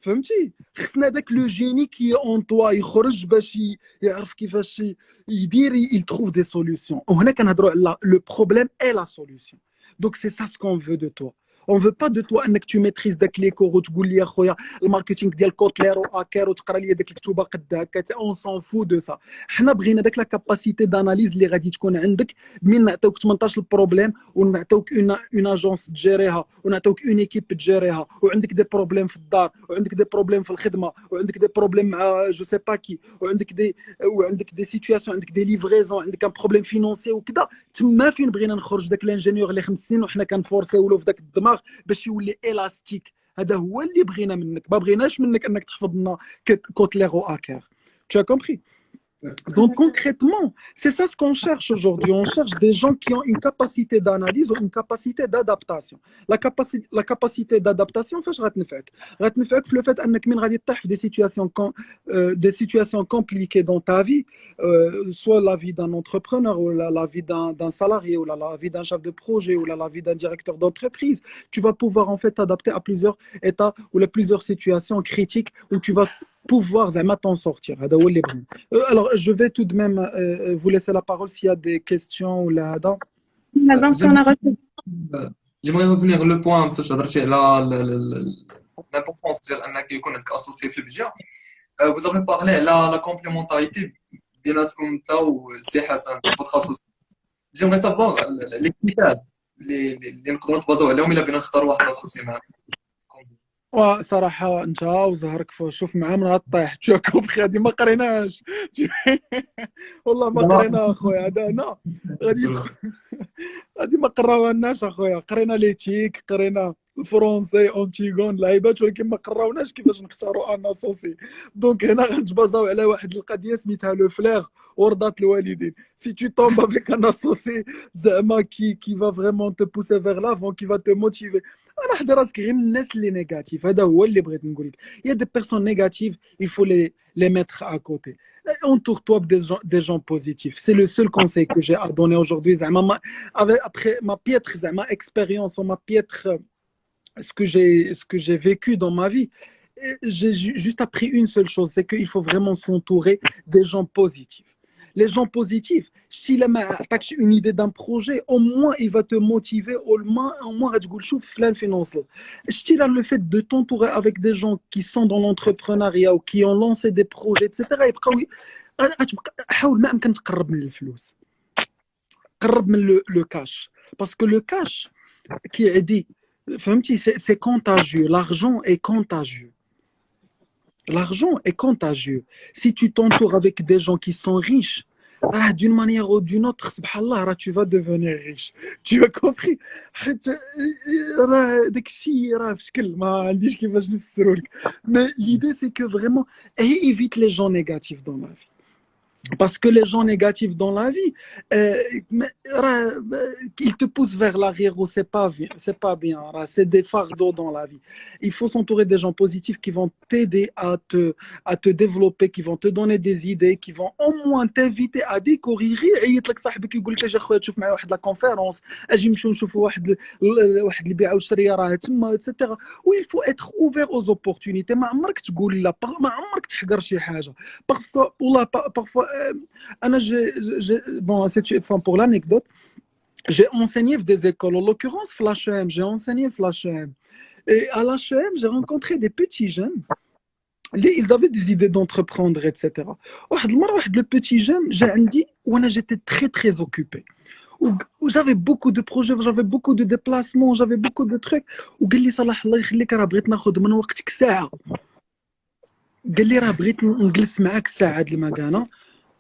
فهمتي؟ خصنا داك لو جيني كي اون توا يخرج باش يعرف كيفاش يدير il trouve des solutions. وهنا كنهضروا على le problème et la solution. Donc c'est ça ce qu'on veut de toi. On veut pas de toi انك tu maîtrises داك لي كور وتقول لي اخويا الماركتينغ ديال كوتلير واكير وتقرا لي داك الكتوبه قد هكا. اون سون فو دو سا. حنا بغينا داك لا كاباسيتي داناليز اللي غادي تكون عندك من نعطيوك 18 البروبليم ونعطيوك اون اجونس تجيريها ونعطيوك اون ايكيب تجيريها وعندك دي بروبليم في الدار وعندك دي بروبليم في الخدمه وعندك دي بروبليم مع جو سي با كي وعندك دي سيتوياسيون عندك دي ليفريزون عندك ان بروبليم فينونسي وكذا. تما فين بغينا نخرج داك الانجينيور اللي 5 سنين وحنا كنفورسيو له في داك الدماغ باش يولي الاستيك. هذا هو اللي بغينا منك، ما بغيناش منك انك تحفظ لنا كوتلير واكير. Tu as compris? Donc concrètement, c'est ça ce qu'on cherche aujourd'hui. On cherche des gens qui ont une capacité d'analyse ou une capacité d'adaptation. La capacité d'adaptation, فاش غتنفعك في le fait انك من غادي تطيح في des situations compliquées dans ta vie, soit la vie d'un entrepreneur ou la vie d'un salarié ou la vie d'un chef de projet ou la vie d'un directeur d'entreprise, tu vas pouvoir en fait t'adapter à plusieurs états ou à plusieurs situations critiques où tu vas pouvoir زعما t'en sortir. هذا هو اللي بغينا. Alors je vais tout de même vous laisser la parole s'il y a des questions ou là هذا. J'aimerais revenir le point فاش هضرتي على l'importance ديال انك يكون عندك associé في البدايه. Vous avez parlé على la complémentarité بيناتكم انت وسي حسن votre associé. J'aimerais savoir les critères اللي نقدروا نتبازاو عليهم الا بغينا نختاروا واحد associé معنا. وصراحة انت وزهرك شوف معاه من غطيح تشوفوا هذه ما قريناش. والله ما قرينا اخويا هذا انا غادي ما قراوهالناش اخويا. قرينا ليتيك قرينا الفرونسي اونتيغون لعيبات ولكن ما قراوناش كيفاش نختاروا ان اسوسي. دونك هنا غنتبازاو على واحد القضيه سميتها لو فليغ ورضات الوالدين. سي تو تومب افيك ان اسوسي زعما كي فا فريمون te pousser vers l'avant qui va te motiver. انا حضر راسك غير من الناس اللي نيجاتيف. هذا هو اللي بغيت نقول لك. Il y a des personnes négatives, il faut les mettre à côté. Entoure-toi des gens positifs. C'est le seul conseil que j'ai à donner aujourd'hui. Après ma piètre expérience ou ma piètre ce que j'ai vécu dans ma vie, j'ai juste appris une seule chose, c'est qu'il faut vraiment s'entourer des gens positifs. Les gens positifs, si la attaque une idée d'un projet, au moins il va te motiver, au moins le fait de t'entourer avec des gens qui sont dans l'entrepreneuriat ou qui ont lancé des projets, etc. حاول ما أمكن تقرب من الفلوس، قرب من le cash, parce que le cash qui est dit, c'est contagieux. L'argent est contagieux. L'argent est contagieux. Si tu t'entoures avec des gens qui sont riches, d'une manière ou d'une autre, subhanallah, tu vas devenir riche. Tu as compris? Mais l'idée, c'est que vraiment, évite les gens négatifs dans la vie. Parce que les gens négatifs dans la vie, ils te poussent vers l'arrière ou c'est pas bien. C'est des fardeaux dans la vie. Il faut s'entourer des gens positifs qui vont t'aider à te développer, qui vont te donner des idées, qui vont au moins t'inviter à découvrir. يعيط لك صاحبك يقول لك اجي اخويا تشوف معايا واحد لا كونفيرونس، اجي نمشيو نشوفوا واحد البيعه والشريه راه تما etc. ويل فو اتر اوفير اوز اوبورتونيتي. ما عمرك تقول لا، ما عمرك تحقر شي حاجه. بارفوا والله بارفوا bon, pour l'anecdote, j'ai enseigné dans des écoles, en l'occurrence FlashEM, j'ai enseigné FlashEM. Et à l'HEM, j'ai rencontré des petits jeunes, ils avaient des idées d'entreprendre, etc. Le petit jeune, j'étais très très occupé. J'avais beaucoup de projets, j'avais beaucoup de déplacements, j'avais beaucoup de trucs. وقال لي صلاح الله يخليك راه بغيت ناخذ من وقتك ساعة. قال لي راه بغيت نجلس معاك ساعة هاد المكانة.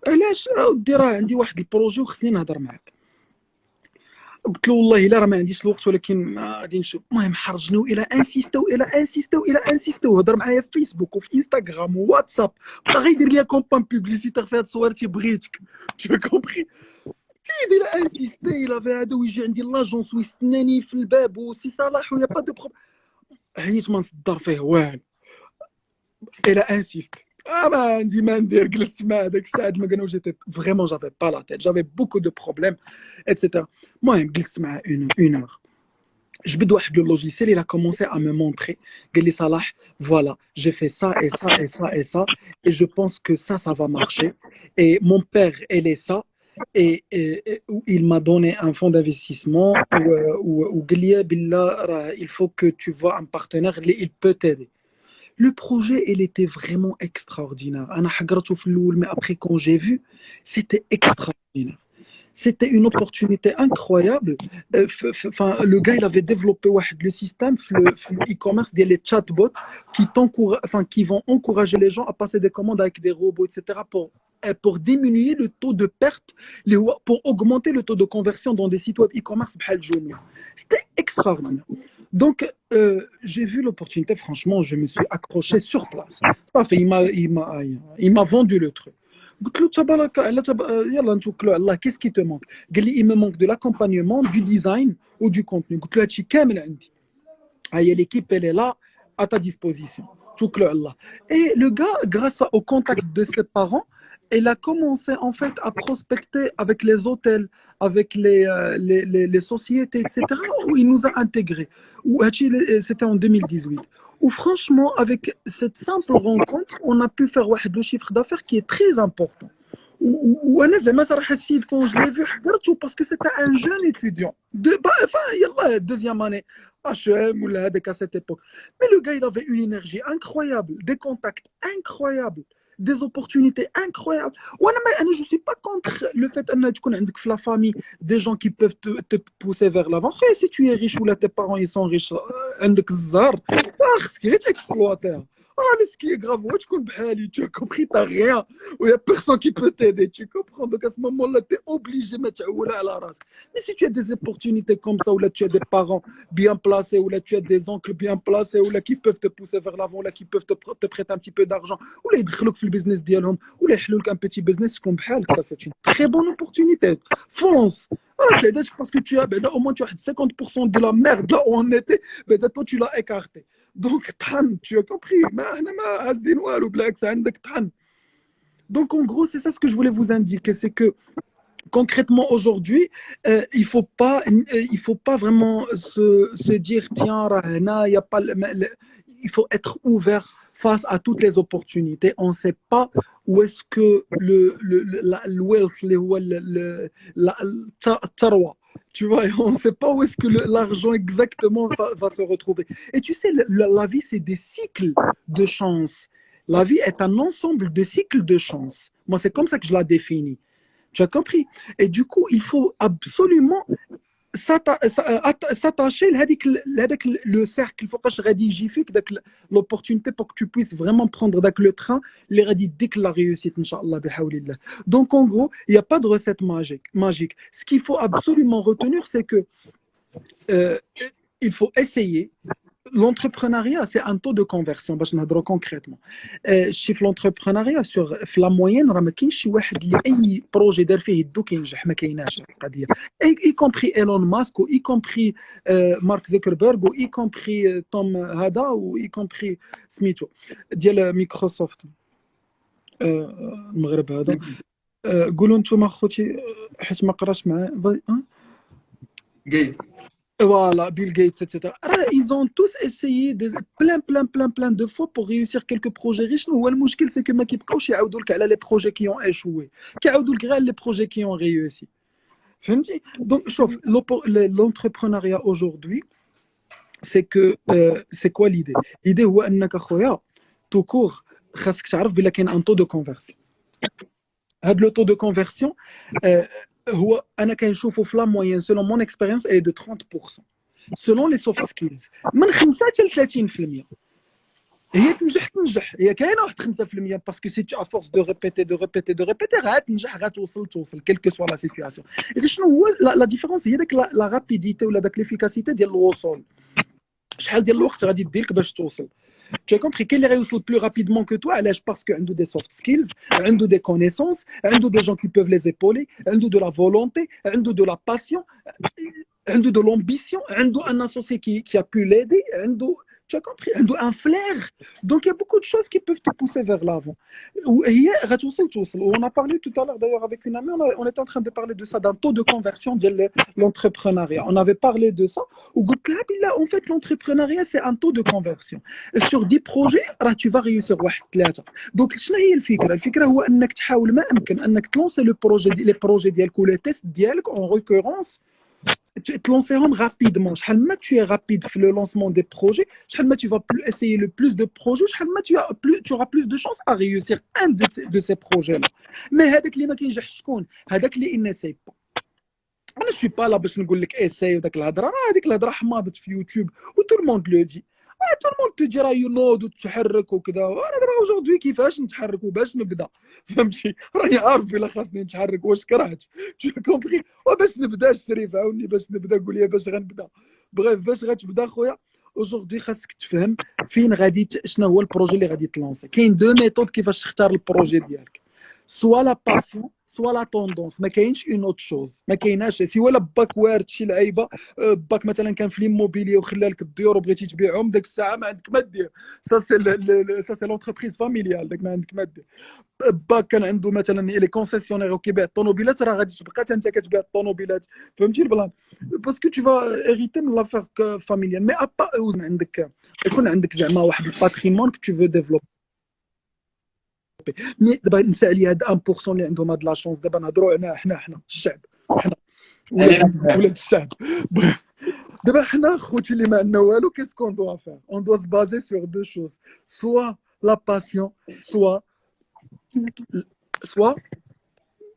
علاش؟ ودي راه عندي واحد البروجي وخصني نهضر معاك. قلت له والله الا راه ما عنديش الوقت ولكن ما غادي نشوف. المهم حرجني الى انسيستو هضر معايا في فيسبوك وفي انستغرام وواتساب، بقى غيدير ليا كومبان بوبليسيتير في هاد صورتي بغيتك. تو كومبري سيدي لا انسيستي الى في هذا ويجي عندي لاجونس ويستناني في الباب وسي صلاح ويا با دو بروبليم. حيت ما نصدر فيه والو الى انسيست. ما عندي ما ندير، جلست مع هذاك الساعه ما كانوا جيت فريمون جافي با لا تيت جافي بوكو دو بروبليم اتسيتيرا. المهم جلست معاه اون اور، جبد واحد لو لوجيسيال il a commencé à me montrer قال لي صلاح voilà j'ai fait ça et ça et ça et ça et je pense que ça va marcher et mon père elle est ça et il m'a donné un fonds d'investissement où قال لي بالله راه il faut que tu vois un partenaire اللي il peut t'aider. Le projet, il était vraiment extraordinaire. أنا حقرته في الأول, mais après quand j'ai vu, c'était extraordinaire. C'était une opportunité incroyable. Enfin, le gars, il avait développé le système, le e-commerce, les chatbots qui vont encourager les gens à passer des commandes avec des robots, etc. pour diminuer le taux de perte, pour augmenter le taux de conversion dans des sites web e-commerce. C'était extraordinaire. Donc, j'ai vu l'opportunité, franchement, je me suis accroché sur place. Ça fait, il m'a vendu le truc. قلت له تبارك يلا نتوكلوا على الله. qu'est-ce qui te manque؟ قال لي il me manque de l'accompagnement, du design ou du contenu. قلت له هادشي كامل عندي. هيا l'équipe elle est là à ta disposition. توكلوا على الله. Et le gars, grâce au contact de ses parents, il a commencé en fait à prospecter avec les hôtels, avec les sociétés, etc. où il nous a intégrés. C'était en 2018. Où franchement, avec cette simple rencontre, on a pu faire le chiffre d'affaires qui est très important. وانا زعما صراحه السيد كون جو لي في حقرته باسكو سيتا ان جون étudiant يلا deuxième année HM ولا هذاك à cette époque. Mais le gars, il avait une énergie incroyable, des contacts incroyables, des opportunités incroyables. Je ne suis pas contre le fait que tu connais dans la famille des gens qui peuvent te pousser vers l'avant. Si tu es riche ou là tes parents ils sont riches, tu es exploité. Ce qui est grave, tu as compris, tu n'as rien. Il n'y a personne qui peut t'aider, tu comprends. Donc à ce moment-là, tu es obligé de mettre à la race. Mais si tu as des opportunités comme ça, ou là tu as des parents bien placés, ou là tu as des oncles bien placés, ou là qui peuvent te pousser vers l'avant, ou là qui peuvent te prêter un petit peu d'argent, ou là ils te dans le business d'Yalhom, ou là ils un petit business, ça c'est une très bonne opportunité. Fonce! C'est parce que tu as, au moins tu as 50% de la merde là où on était, toi tu l'as écarté. Donc, tu as compris. Donc, en gros, c'est ça ce que je voulais vous indiquer, c'est que concrètement aujourd'hui, il faut pas vraiment se dire tiens, y a pas il faut être ouvert face à toutes les opportunités. On ne sait pas où est-ce que le wealth, la tarwa, tu vois, on ne sait pas où est-ce que l'argent exactement va se retrouver. Et tu sais, la vie, c'est des cycles de chance. La vie est un ensemble de cycles de chance. Moi, c'est comme ça que je la définis. Tu as compris? Et du coup, il faut absolument s'attacher le cercle. Il faut que je rédige l'opportunité pour que tu puisses vraiment prendre le train, les rédiger dès que la réussite, Inch'Allah, bihawlillah. Donc, en gros, il n'y a pas de recette magique. Ce qu'il faut absolument retenir, c'est que il faut essayer. L'entrepreneuriat, c'est un taux de conversion. باش نهضروا concrètement. شي l'entrepreneuriat sur la moyenne راه ما كاينش شي واحد اللي اي بروجي دار فيه يدو كينجح، ما كايناش القضيه. y compris ايلون ماسك و y compris مارك زوكربيرغ و y compris توم هذا و y compris سميتو ديال مايكروسوفت المغرب هذا. قولوا انتم اخوتي حيت ما قراش معاه جيتس. Voilà, Bill Gates, etc. Ils ont tous essayé plein de fois pour réussir quelques projets riches. Le problème, c'est que ما كيبقاوش يعاودوا لك على les projets qui ont échoué. كيعاودوا لك غير les projets qui ont réussi. فهمتي؟ Donc, شوف, l'entrepreneuriat aujourd'hui, c'est que c'est quoi l'idée? L'idée هو انك اخويا tout court خاصك تعرف بلا كاين un taux de conversion. هذا le taux de conversion هو انا كنشوفه في لا موين selon mon expérience elle est de 30% selon les soft skills من 5 حتى ل 30%. هي تنجح هي كاينه واحد 5% باسكو سي تو افورس دو ريبيتي غاتنجح غتوصل كيل كو سوا لا سيتوياسيون. شنو هو لا ديفيرونس هي داك لا رابيديتي ولا داك ليفيكاسيتي ديال الوصول. شحال ديال الوقت غادي ديرك باش توصل. Tu as compris qu'elle réussit plus rapidement que toi, parce qu'il a des soft skills, il a des connaissances, il a des gens qui peuvent les épauler, il a de la volonté, il a de la passion, il a de l'ambition, il a un associé qui a pu l'aider, tu as compris, il a un flair. Donc il y a beaucoup de choses qui peuvent te pousser vers l'avant. On a parlé tout à l'heure d'ailleurs avec une amie, on était en train de parler de ça, d'un taux de conversion de l'entrepreneuriat. On avait parlé de ça. En fait, l'entrepreneuriat, c'est un taux de conversion. Sur 10 projets, tu vas réussir 3. Donc, شنو هي الفكرة؟ الفكرة هو أنك تحاول ما أمكن أنك تلونسي les projets ديالك ou les tests ديالك en récurrence. Te lancer rapidement. Tu es rapide dans le lancement des projets. Tu vas essayer le plus de projets. Tu auras plus de chances à réussir un de ces projets-là. Mais هذاك اللي ما كينجحش شكون؟ هذاك اللي n'essaye pas. انا شو با لا باش نقول لك اساي وداك الهضره، راه هذيك الهضره حماضت في يوتيوب وتو الموند لو دي. تو الموند تجي راه ينوض وتحرك وكذا. انا دابا اوجوردي كيفاش نتحرك وباش نبدا، فهمتي؟ راني عارف بلا خاصني نتحرك واش كرهت تو كومبري. وباش نبدا شريف عاوني باش نبدا، قول لي باش غنبدا. بغيف باش غتبدا خويا اوجوردي خاصك تفهم فين غادي شنو هو البروجي اللي غادي تلونسي. كاين دو ميثود كيفاش تختار البروجي ديالك، سوا لا باسيون سوا لا توندونس. ما كاينش اون اوت شوز، ما كايناش سي ولا باك وارد شي لعيبه. باك مثلا كان في ليموبيلي وخلى لك الديور وبغيتي تبيعهم، ديك الساعه ما عندك ما دير. سا سي لونتربريز فاميليال، داك ما عندك ما دير. باك كان عنده مثلا لي كونسيسيونير وكيبيع الطوموبيلات، راه غادي تبقى انت كتبيع الطوموبيلات، فهمتي البلان؟ باسكو تو فا هيريتي من لافير فاميليال. مي ابا عندك يكون عندك زعما واحد الباتريمون كو تو فو ديفلوبي. مي دابا نسى عليا هاد 1% اللي عندهم هاد لا شونس. دابا نهضروا على حنا الشعب، حنا ولاد الشعب. دابا حنا خوتي اللي ما عندنا والو، كيس كون دوا فير؟ اون دوا se baser sur deux choses, soit la passion, soit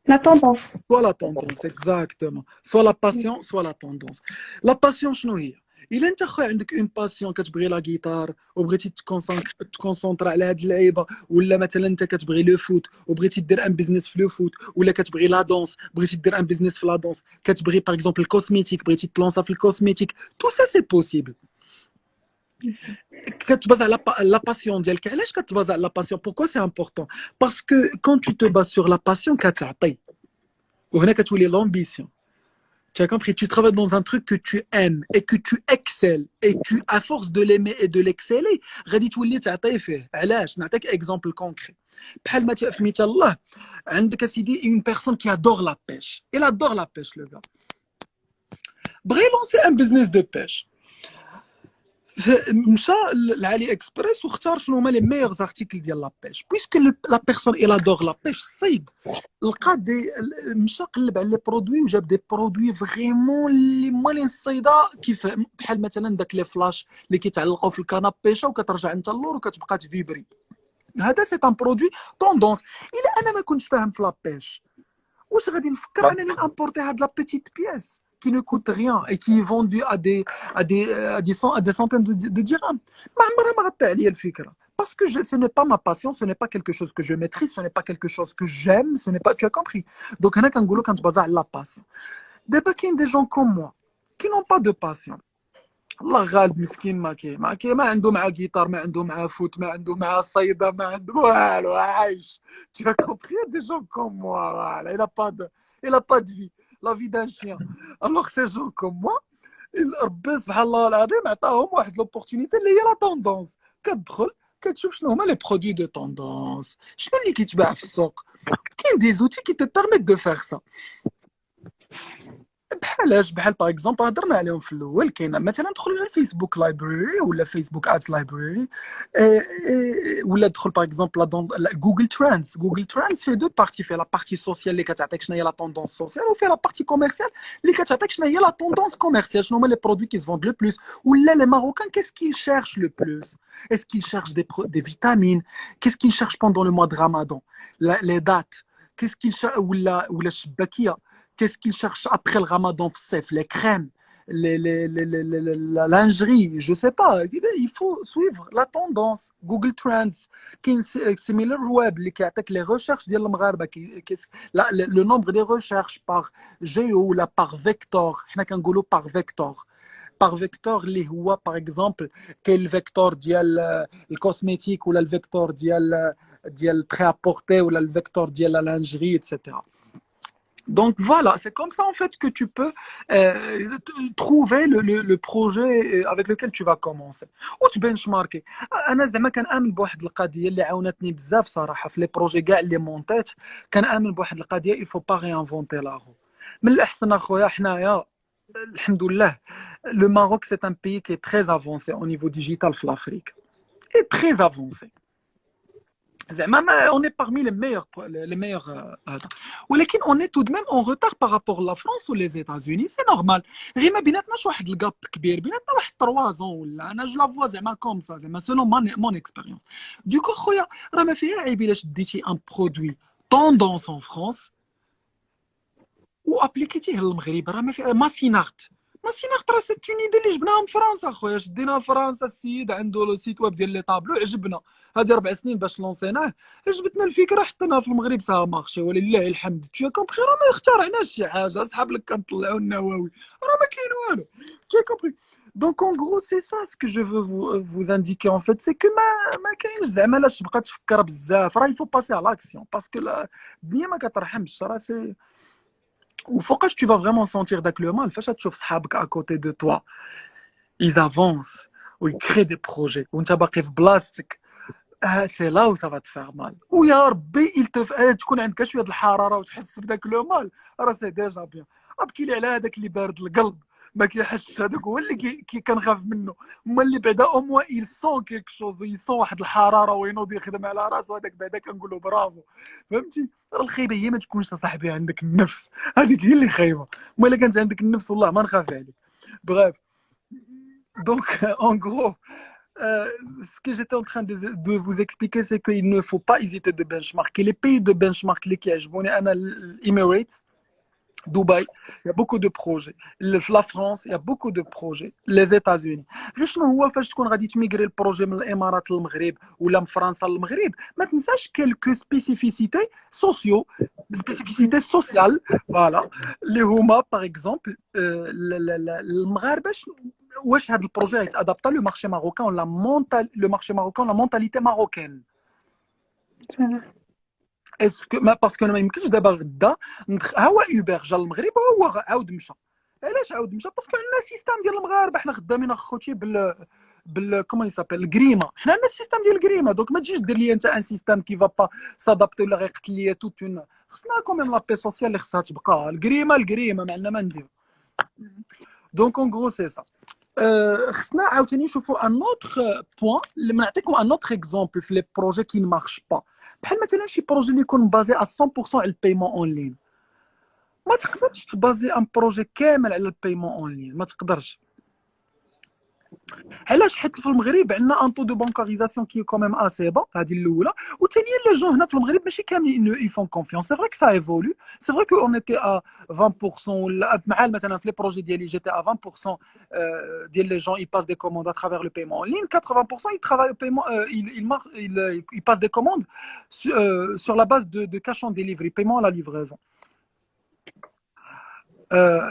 La tendance. la tendance. Exactement, soit la passion soit la tendance. La passion شنو هي؟ الا انت خويا عندك اون باسيون، كتبغي لا جيتار وبغيتي تكونسونطرا على هاد اللعيبه، ولا مثلا انت كتبغي لو فوت وبغيتي دير ان بيزنس في لو فوت، ولا كتبغي لا دونس بغيتي دير ان بيزنس في لا دونس، كتبغي باغ اكزومبل الكوسميتيك بغيتي تلونسا في الكوسميتيك، تو سا سي بوسيبل. كتباز على لا باسيون ديالك. علاش كتباز على لا باسيون؟ بوركو سي امبورطون؟ باسكو كون تو تو باز سور لا باسيون كتعطي، وهنا كتولي لومبيسيون. Tu as compris, tu travailles dans un truc que tu aimes et que tu excelles, et tu, à force de l'aimer et de l'exceller, غادي تولي تعطي فيه. علاش؟ نعطيك اكزومبل كونكري. بحال ما في مثال الله، عندك اسيدي une personne qui adore la pêche. Il adore la pêche le gars. بغى lancer un business de pêche. مشى لعلي اكسبريس واختار شنو هما لي ميغ ارتيكل ديال لا بيش، بويسكو لا بيرسون اي ادور لا بيش. الصيد لقى مشى قلب على لي برودوي وجاب دي برودوي فريمون اللي موالين الصيده، كيف بحال مثلا داك لي فلاش اللي كيتعلقوا في الكناب بيشه وكترجع انت اللور وكتبقى تفيبري. هذا سي ان برودوي توندونس. الا انا ما كنتش فاهم في لا بيش، واش غادي نفكر انني نامبورتي هاد لا بيتيت بياس qui ne coûte rien et qui est vendu à des centaines de dirhams. Parce que ce n'est pas ma passion, ce n'est pas quelque chose que je maîtrise, ce n'est pas quelque chose que j'aime, ce n'est pas, tu as compris. Donc, il y a quand tu bases la passion. Des gens comme moi qui n'ont pas de passion. الله غالب مسكين ما عنده مع جيتار، ما عنده مع فوت، ما عنده مع صيدة، ما عنده والو، عايش. Tu as compris? Des gens comme moi, voilà, il a pas de vie. La vie d'un chien. Alors ces gens comme moi, ربي سبحان الله العظيم عطاهم واحد لوبورتونيتي اللي هي لا توندونس. كتدخل كتشوف شنو هما لي برودوي دو توندونس، شنو اللي كيتباع في السوق. كاين دي زوتي كي تو بيرميت دو فيغ سا. بحال باغ اكزومبل هضرنا عليهم في الاول. كاين مثلا دخل على الفيسبوك لايبراري ولا فيسبوك ادز لايبراري، ولا دخل باغ اكزومبل جوجل ترانس. جوجل ترانس في دو بارتي، في لا بارتي سوسيال اللي كتعطيك شنو هي لا توندونس سوسيال، وفي لا بارتي كوميرسيال اللي كتعطيك شنو هي لا توندونس كوميرسيال، شنو هما لي برودوي كي سفوند لو بلوس. ولا لي ماروكان كيس كيل شيرش لو بلوس؟ est-ce qu'ils cherchent des vitamines? Qu'est-ce qu'ils cherchent pendant le mois de Ramadan? Les dates. Qu'est-ce qu'ils cherchent? Ou la shbakia. Qu'est-ce qu'ils cherchent après le Ramadan? Les crèmes, la lingerie, je sais pas. Il faut suivre la tendance. Google Trends, Similar Web, les recherches ديال المغاربة le nombre des recherches par géo ou par vector. حنا كنقولوا par vector. Par vector اللي هو par exemple كاين الفيكتور ديال الكوسميتيك ولا الفيكتور ديال prêt-à-porter ou le vecteur de la lingerie, etc. Donc voilà, c'est comme ça en fait que tu peux trouver le projet avec lequel tu vas commencer. Ou tu benchmarker. انا زعما كنامن بواحد القضيه اللي عاونتني بزاف صراحه في لي بروجي كاع اللي مونطيت. كنامن بواحد القضيه il faut pas réinventer la roue. من الاحسن اخويا حنايا الحمد لله le Maroc c'est un pays qui est très avancé au niveau digital في l'Afrique. Et très avancé. On est parmi les meilleurs. ولكن on est tout de même en retard par rapport à la France ou les États-Unis, c'est normal. غير ما بيناتناش واحد الجاب كبير، بيناتنا واحد 3 ans ولا انا جو لا فوا زعما كوم سا زعما selon mon expérience. Du coup خويا راه ما فيها عيب الا شديتي ان برودوي tendance en France وابليكيتيه للمغرب. راه ما فيها ماسينارت راه سي اون ايدي اللي جبناها من فرنسا خويا. شدينا فرنسا، السيد عنده لو سيت ويب ديال لي طابلو عجبنا. هذه 4 سنين باش لونسيناه، عجبتنا الفكره حطيناها في المغرب سا مارشي ولله الحمد. تو كومبري راه ما اخترعناش شي حاجه، صحاب لك كنطلعوا النواوي راه ما كاين والو. تو كومبري. دونك اون غرو سي سا سكو جو فو vous indiquer en fait, c'est que ما كاينش زعما لاش تبقى تفكر بزاف. راه il faut passer à l'action parce que الدنيا ما كترحمش. راه سي وفوقاش tu vas vraiment sentir داك لو مال فاش تشوف صحابك à côté de toi ils avancent ويكري دي بروجي وانت باقي في بلاصتك. سي لا و ça va te faire mal. ويا ربي تكون عندك شويه د الحراره وتحس بداك لو مال، راه سي ديجا بيان. ابكي لي على هذاك اللي بارد القلب ما كيحسش، هذاك هو اللي كنخاف منه. هما اللي بعدا او موا il sent quelque chose ويصون واحد الحراره وينوض يخدم على راسو، هذاك بعدا كنقول له برافو. فهمتي؟ راه الخيبه هي ما تكونش صاحبي عندك النفس، هذيك هي اللي خايبه. اما الا كانت عندك النفس والله ما نخاف عليك. Bref, donc en gros ce que j'étais en train de vous expliquer, c'est qu'il ne faut pas hésiter de benchmarker. Les pays de benchmark les qui يعجبوني انا Emirates, Dubaï, il y a beaucoup de projets. La France, il y a beaucoup de projets. Les États-Unis. غير شنو هو فاش تكون غادي تميغري البروجي من الامارات للمغرب ولا من فرنسا للمغرب، ما تنساش كيلكو سبيسيفيسيتي سوسيو، سبيسيفيسيتي سوسيال، فوالا اللي هما باغ اكزومبل المغاربه. واش هذا البروجي غيتادابتا لو مارشي ماروكان ولا لو مارشي ماروكان لا مونتاليتي ماروكان. اسكو ما باسكو ما يمكنش دابا غدا ها هو اوبر جا المغرب وهو عاود مشى. علاش عاود مشى؟ باسكو عندنا سيستم ديال المغاربه، حنا خدامين اخوتي كومون يسابيل الكريمه. حنا عندنا السيستم ديال الكريمه، دونك ما تجيش دير لي انت ان سيستم كي فا با سادابتي ولا غيقتل لي توت اون. خصنا كوميم لا بي سوسيال اللي خصها تبقى الكريمه ما عندنا ما نديرو. دونك اون غرو سي سا. خصنا عاوتاني نشوفوا ان اوتر بوين اللي نعطيكم ان اوتر اكزومبل في لي بروجي كي مارش با، بحال مثلا شي بروجي اللي يكون بازي على 100% على البايمون اون لين. ما تقدرش تبازي ان بروجي كامل على البايمون اون لين، ما تقدرش. علاش؟ حيت في المغرب عندنا ان طو دو بانكاريزاسيون كي كوميم اسي با، هذه الاولى. وثانيا لي جون هنا في المغرب ماشي كاملين يفون كونفيونس. سي فري كو سا ايفولو، سي فري كو اون ايتي ا 20% ولا مع مثلا في لي بروجي ديالي جيتي ا 20% ديال لي جون يباس دي كوموند ا ترافير لو بايمون اون لين. 80% يترافاي بايمون il passe des commandes sur la base de cash on delivery, paiement à la livraison.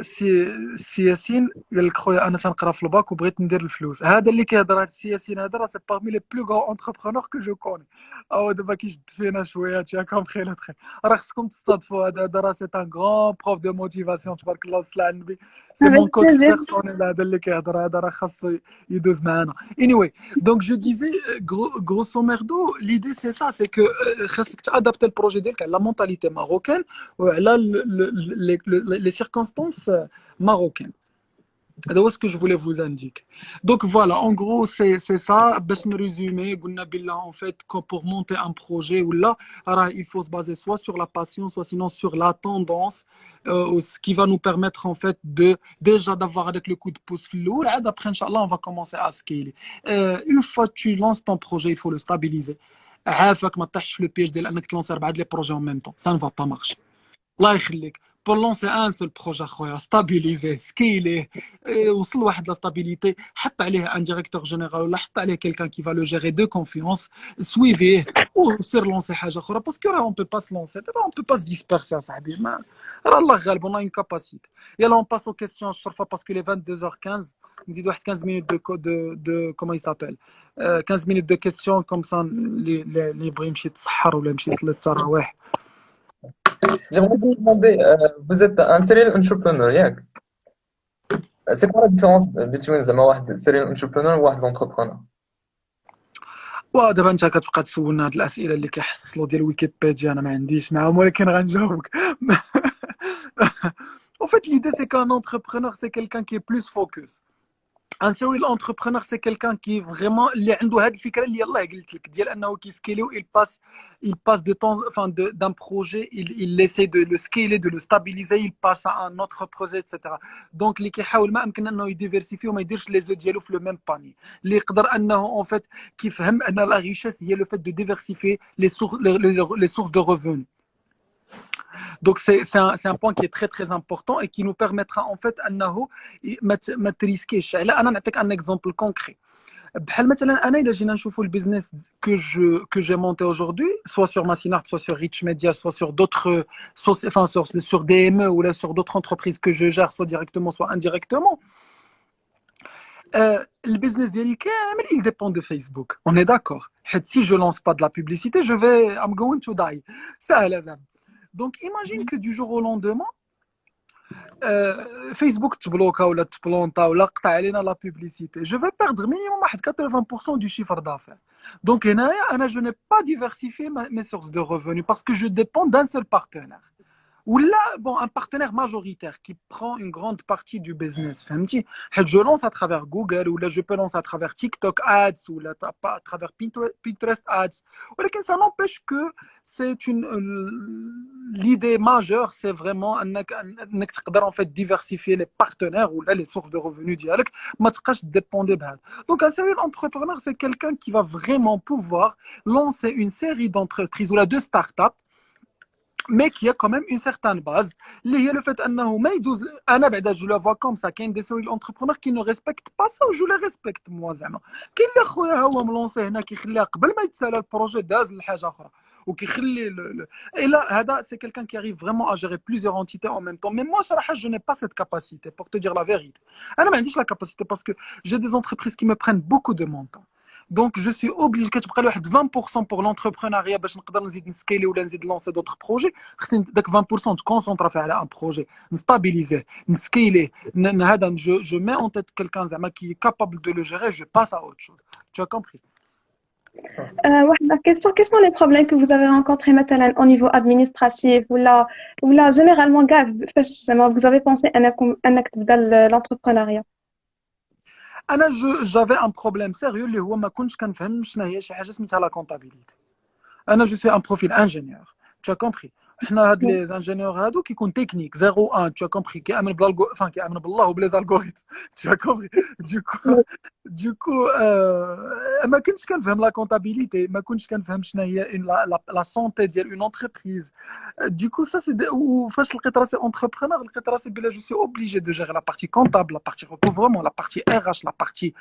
سي ياسين قال لك خويا انا تنقرا في الباك وبغيت ندير الفلوس. هذا اللي كيهضر، هذا السي ياسين هذا راه سي بارمي لي بلو غران انتربرونور كو جو كوني. او دابا كيشد فينا شويه تي كومبري لو تخي. راه خصكم تصادفوا هذا راه سي ان غران بروف دو موتيفاسيون تبارك الله وصل على النبي. سي مون كوتش بيرسونيل هذا اللي كيهضر، هذا راه خاصو يدوز معنا. anyway donc je disais grosso merdo l'idée c'est ça, c'est que خاصك تادابتي البروجي ديالك على لا مونتاليتي ماروكان وعلى les circonstances marocaines. C'est ce que je voulais vous indiquer. Donc voilà, en gros, c'est ça. Bash nous résumer, en fait, pour monter un projet, ou là, il faut se baser soit sur la passion, soit sinon sur la tendance, ce qui va nous permettre en fait déjà d'avoir avec le coup de pouce flou. Après, Inch'Allah, on va commencer à scaler. Une fois que tu lances ton projet, il faut le stabiliser. عافاك ما تطيحش في le piège ديال انك تلانسي 4 projets en même temps. Ça ne va pas marcher. الله يخليك. pour lancer un seul projet خويا stabiliser scaler وصل واحد la stabilité حط عليه un directeur général ولا حط عليه quelqu'un qui va le gérer de confiance suivez وسير lancer حاجه اخرى parce que là on peut pas se lancer on peut pas se disperser صاحبي ما راه الله غالب on a une capacité يلا on passe aux questions الشرفه parce que les 22h15 نزيد واحد 15 minutes de comment il s'appelle 15 minutes de questions comme ça اللي يبغي يمشي يتسحر ولا يمشي يصلي التراويح. J'aimerais vous demander, vous êtes un serial entrepreneur, ياك؟ C'est quoi la différence between زعما واحد serial entrepreneur وواحد l'entrepreneur؟ ودابا انت كتبقى تسولنا هاد الاسئله اللي كيحصلوا ديال ويكيبيديا انا ما عنديش معاهم ولكن غنجاوبك. En fait, l'idée c'est qu'un entrepreneur c'est quelqu'un qui est plus focus. Un serial entrepreneur c'est quelqu'un qui vraiment اللي عنده هاد الفكره اللي يلاه قلت لك ديال انه كيسكيليو il passe de temps enfin d'un projet il essaie de le scaler de le stabiliser il passe à un autre projet etc. donc اللي كيحاول ما امكن انه يديفيرسيفي وما يديرش لي زو ديالو في لو ميم باني اللي يقدر انه en fait كيفهم ان لا ريشيس هي لو فيت دو ديفيرسيفيer les sources de revenus. Donc c'est un point qui est très très important et qui nous permettra en fait انه ما تريسكيش. لا انا نعطيك un exemple concret. بحال مثلا انا اذا جينا نشوفوا البيزنس que j'ai monté aujourd'hui soit sur Massinart soit sur Rich Media soit sur d'autres enfin sur DME ou là sur d'autres entreprises que je gère soit directement soit indirectement. Le business ديالي كامل il dépend de Facebook. On est d'accord. Si je lance pas de la publicité je vais I'm going to die. سهله زعما. Donc imagine que du jour au lendemain Facebook تبلوكا ولا تبلونطا ولا قطع علينا لا بوبليسيتي je vais perdre minimum واحد 80% du chiffre d'affaires. Donc هنايا انا je n'ai pas diversifié mes sources de revenus parce que je dépends d'un seul partenaire. Ou là, bon, un partenaire majoritaire qui prend une grande partie du business. Je lance à travers Google, ou là je peux lancer à travers TikTok Ads, ou là à travers Pinterest Ads. Mais ça n'empêche que c'est l'idée majeure, c'est vraiment en fait diversifier les partenaires ou là les sources de revenus dialogue. Donc un serial entrepreneur, c'est quelqu'un qui va vraiment pouvoir lancer une série d'entreprises ou là de startups. Mais qui a quand même une certaine base. اللي هي le fait انه ما يدوز انا بعدا جو لا فوا كوم سا كاين دي سوري انتربرونور كي نو ريسبكت با سا جو لا ريسبكت موا زعما كاين اللي خويا هو ملونسي هنا كيخليها قبل ما يتسالى البروجي داز لحاجه اخرى وكيخلي et là هذا c'est quelqu'un qui arrive vraiment à gérer plusieurs entités en même temps. Mais moi صراحه je n'ai pas cette capacité pour te dire la vérité. انا ما عنديش la capacité parce que j'ai des entreprises qui me prennent beaucoup de mon temps. Donc je suis obligé كتبقى لي واحد 20% pour l'entrepreneuriat باش نقدر نزيد نسكيلي ولا نزيد لونسي d'autres projets. خصني داك 20% تكونسونطرا فيه على un projet نستابيليزيه نسكيلي هذا je mets en tête quelqu'un زعما qui est capable de le gérer je passe à autre chose. Tu as compris? Quels sont les problèmes que vous avez rencontrés مثلا au niveau administratif ou là généralement فاش زعما vous avez pensé انك تبدا l'entrepreneuriat? انا j'avais un problème sérieux اللي هو ما كنتش كنفهم شنو هي شي حاجه سميتها لا كونطابيليتي. انا جو سوي ان بروفيل انجينيور tu as compris. حنا هاد لي انجينيور هادو كيكون تكنيك 01 tu as compris كيامن كيامن بالله وبلي زالغوريثم tu as compris. du coup ما كنتش كنفهم لا كونطابيليتي ما كنتش كنفهم شنو هي لا سونتي ديال اون انتربريز. Du coup ça c'est فاش لقيت راسي entrepreneur لقيت راسي بلا je suis obligé de gérer la partie comptable la partie recouvrement la partie RH la partie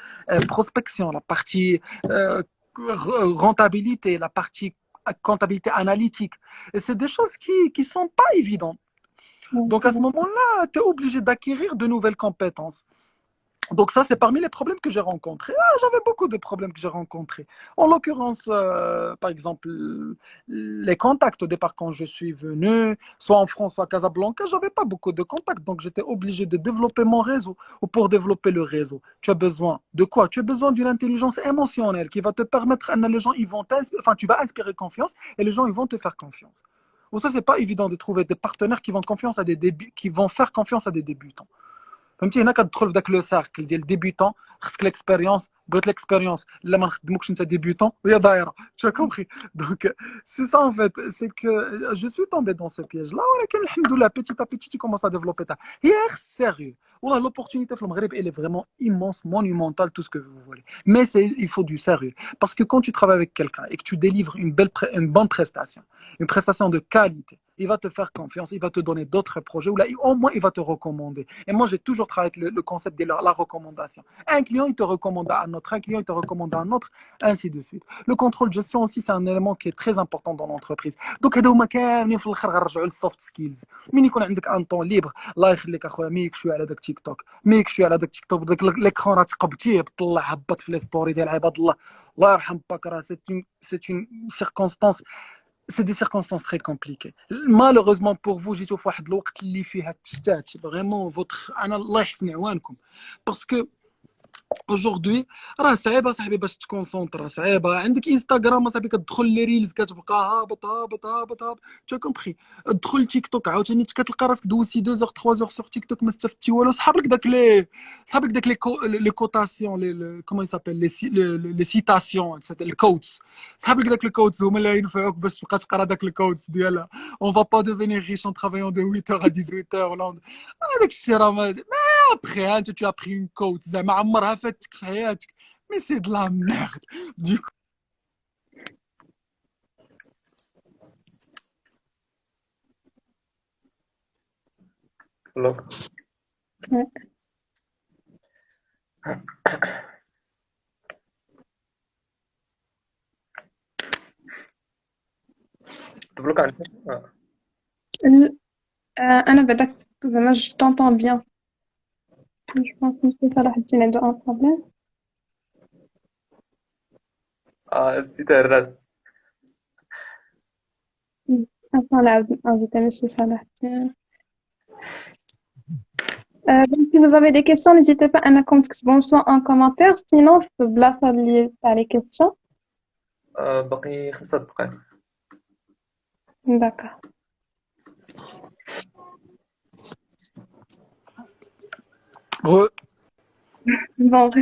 prospection la partie rentabilité la partie comptabilité analytique. Et c'est des choses qui sont pas évidentes. Donc à ce moment-là, tu es obligé d'acquérir de nouvelles compétences. Donc ça, c'est parmi les problèmes que j'ai rencontrés. J'avais beaucoup de problèmes que j'ai rencontrés. En l'occurrence, par exemple, les contacts au départ quand je suis venu, soit en France, soit à Casablanca, j'avais pas beaucoup de contacts. Donc j'étais obligé de développer mon réseau. Ou pour développer le réseau, tu as besoin de quoi? Tu as besoin d'une intelligence émotionnelle qui va te permettre, les gens, ils vont tu vas inspirer confiance et les gens, ils vont te faire confiance. Ou ça, c'est pas évident de trouver des partenaires qui vont faire confiance à des débutants. فهمتي هنا كتدخل في داك لو سيركل ديال ديبيوتون خصك ليكسبيريونس بغيت ليكسبيريونس لا ما نخدموكش انت ديبيوتون وهي دايره. Tu as compris. Donc c'est ça en fait, c'est que je suis tombé dans ce piège là ولكن الحمد لله petit à petit tu commences à développer ta هي sérieux. والله l'opportunité في المغرب elle est vraiment immense monumentale tout ce que vous voulez mais il faut du sérieux parce que quand tu travailles avec quelqu'un et que tu délivres une bonne prestation une prestation de qualité il va te faire confiance, il va te donner d'autres projets, ou là, au moins il va te recommander. Et moi, j'ai toujours travaillé avec le concept de la recommandation. Un client, il te recommande à un autre, un client, il te recommande à un autre, ainsi de suite. Le contrôle de gestion aussi, c'est un élément qui est très important dans l'entreprise. Donc, هذا هما كاملين في الاخر غنرجعوا للسوفت سكيلز. من يكون عندك ان طون ليبر، الله يخليك اخويا، ميك شويه على داك تيك توك، ميك شويه على داك تيك توك، داك ليكرون راه تقبتيه بطلع هبط في لي ستوري ديال عباد الله، الله يرحم باك، راه سي اون سيركونستانس. C'est des circonstances très compliquées. Malheureusement pour vous, جيتوا في واحد الوقت اللي فيه تشتات فريمون فوتر، انا الله يحسن عوانكم، باسكو اجوردي راه صعيبه صاحبي باش تكونسونطرا، صعيبه. عندك انستغرام صاحبي كتدخل لي ريلز كتبقى هابط هابط هابط هابط، تو كومبري. تدخل تيك توك عاوتاني كتلقى راسك دوزتي 2 اور 3 اور سور تيك توك ما استفدتي والو. صحاب لك داك لي كوتاسيون، لي كومون يسابيل لي سيتاسيون، الكوتس. صحاب لك داك الكوتس هما اللي ينفعوك باش تبقى تقرا داك الكوتس ديالها. اون فا با دوفينير ريش ان ترافايون دو 8h à 18h ولا هذاك الشيء راه après, hein, tu as pris une côte, زعما عمرها فاتك في حياتك، mais c'est de la merde. Du coup, لوك تبلوك عندك أنا بدك زعما je t'entends bien. Je pense que M. Salah Eddine عنده un problème. نسيت الراس. Attends, نعاود نجيب M. Salah Eddine. Donc, si vous avez des questions, n'hésitez pas à nous تكتبوا soit en commentaire, sinon في البلاصة اللي تاع les questions. باقي 5 دقائق. D'accord. Bon,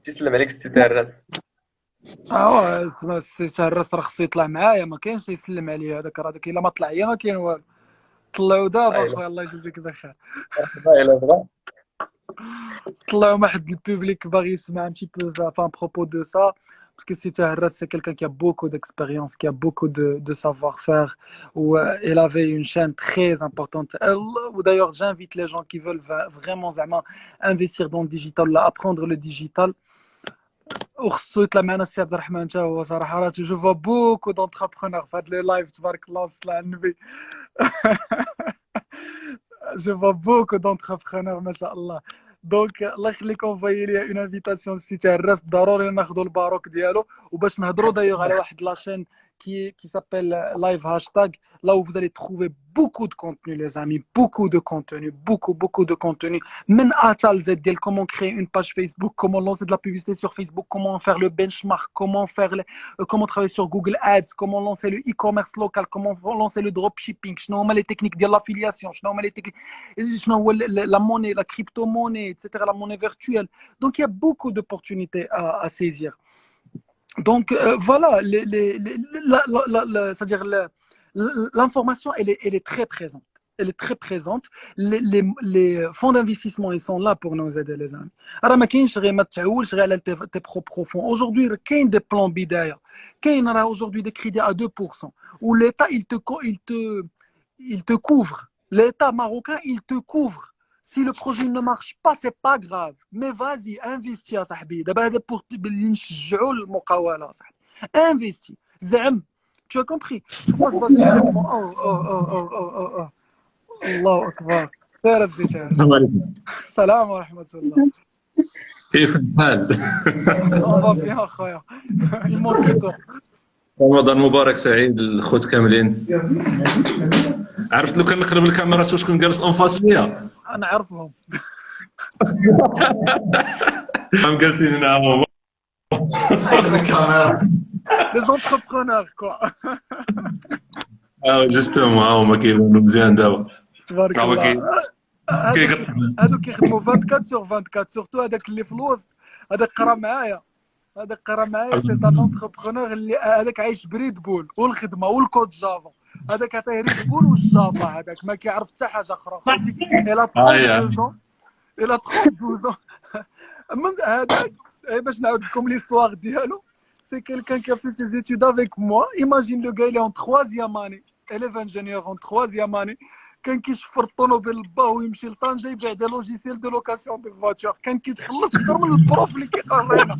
تسلم عليك السي الراس. اسمع السيت الراس راه خصو يطلع معايا، ما كاينش يسلم عليه هذاك، راه داك الا ما طلع ليا ما كاين والو. طلعوا دابا اخويا، الله يجازيك بخير. الا بغا طلعوا مع حد البوبليك باغي يسمع un petit peu ça, enfin à propos de ça, parce que c'est Harrat, c'est quelqu'un qui a beaucoup d'expérience, qui a beaucoup de savoir-faire, où il avait une chaîne très importante. Ou d'ailleurs, j'invite les gens qui veulent vraiment investir dans le digital, là, apprendre le digital. وخصو يطلع معنا السي عبد الرحمن حتى هو صراحه، راه جو فوا بوكو دونتربرونور في هاد لي لايف، تبارك الله وصل على النبي. جو فوا بوكو دونتربرونور ما شاء الله. دونك الله يخليك انفايي لي اون انفيتاسيون للسي تاع الراس، ضروري ناخذوا الباروك ديالو وباش نهضروا دايوغ على واحد لاشين qui s'appelle live hashtag, là où vous allez trouver beaucoup de contenu les amis, beaucoup de contenu, même à tal Z, comment créer une page Facebook, comment lancer de la publicité sur Facebook, comment faire le benchmark, comment travailler sur Google Ads, comment lancer le e-commerce local, comment lancer le dropshipping, les techniques de l'affiliation, les techniques, la monnaie, la crypto-monnaie, etc., la monnaie virtuelle. Donc il y a beaucoup d'opportunités à saisir. Donc voilà, c'est-à-dire l'information, elle est très présente. Elle est très présente. Les fonds d'investissement, ils sont là pour nous aider, les amis. Alors, ما كاينش غير ما تعولش غير على tes propres fonds. Aujourd'hui, كاين des plans بداية. كاين aujourd'hui des crédits à 2%. Où l'État, il te couvre. L'État marocain, il te couvre. Si le projet ne marche pas, c'est pas grave. Mais vas-y, investis يا صاحبي. دابا هذا pour نشجعوا المقاولة صاحبي. Investis. زعم. Tu as compris. Moi, c'est pas exactement. Oh. الله أكبر. خير الزيتان. السلام عليكم. السلام ورحمة الله. كيف الحال؟ On va bien أخويا. Il manque que toi. رمضان مبارك سعيد الخوت كاملين. عرفت لو كان نقلب الكاميرا شكون جالس اون فاس ليا؟ أنا عارفهم. هم جالسين هنا هما. الكاميرا. Les entrepreneurs quoi. جوستومون هما كيبانوا مزيان دابا. تبارك الله. هذوك كيخدموا 24 sur 24، سورتو هذاك اللي في الوسط، هذاك قرا معايا سي ان انتربرونور اللي هذاك عايش بريد بول والخدمه والكود جافا، هذاك عطيه ريد بول والجافا، هذاك ما كيعرف حتى حاجه اخرى. الى 32 ans من هذاك باش نعاود لكم ليستوار ديالو. c'est quelqu'un qui a fait ses études avec moi. Imagine le gars, il est en troisième année. Élève ingénieur en troisième année. كان كيشفر الطوموبيل با ويمشي لطنجة يبيع دي لوجيسيال دو لوكاسيون دو فواتور كان كيتخلص اكثر من البروف اللي كيقرا لنا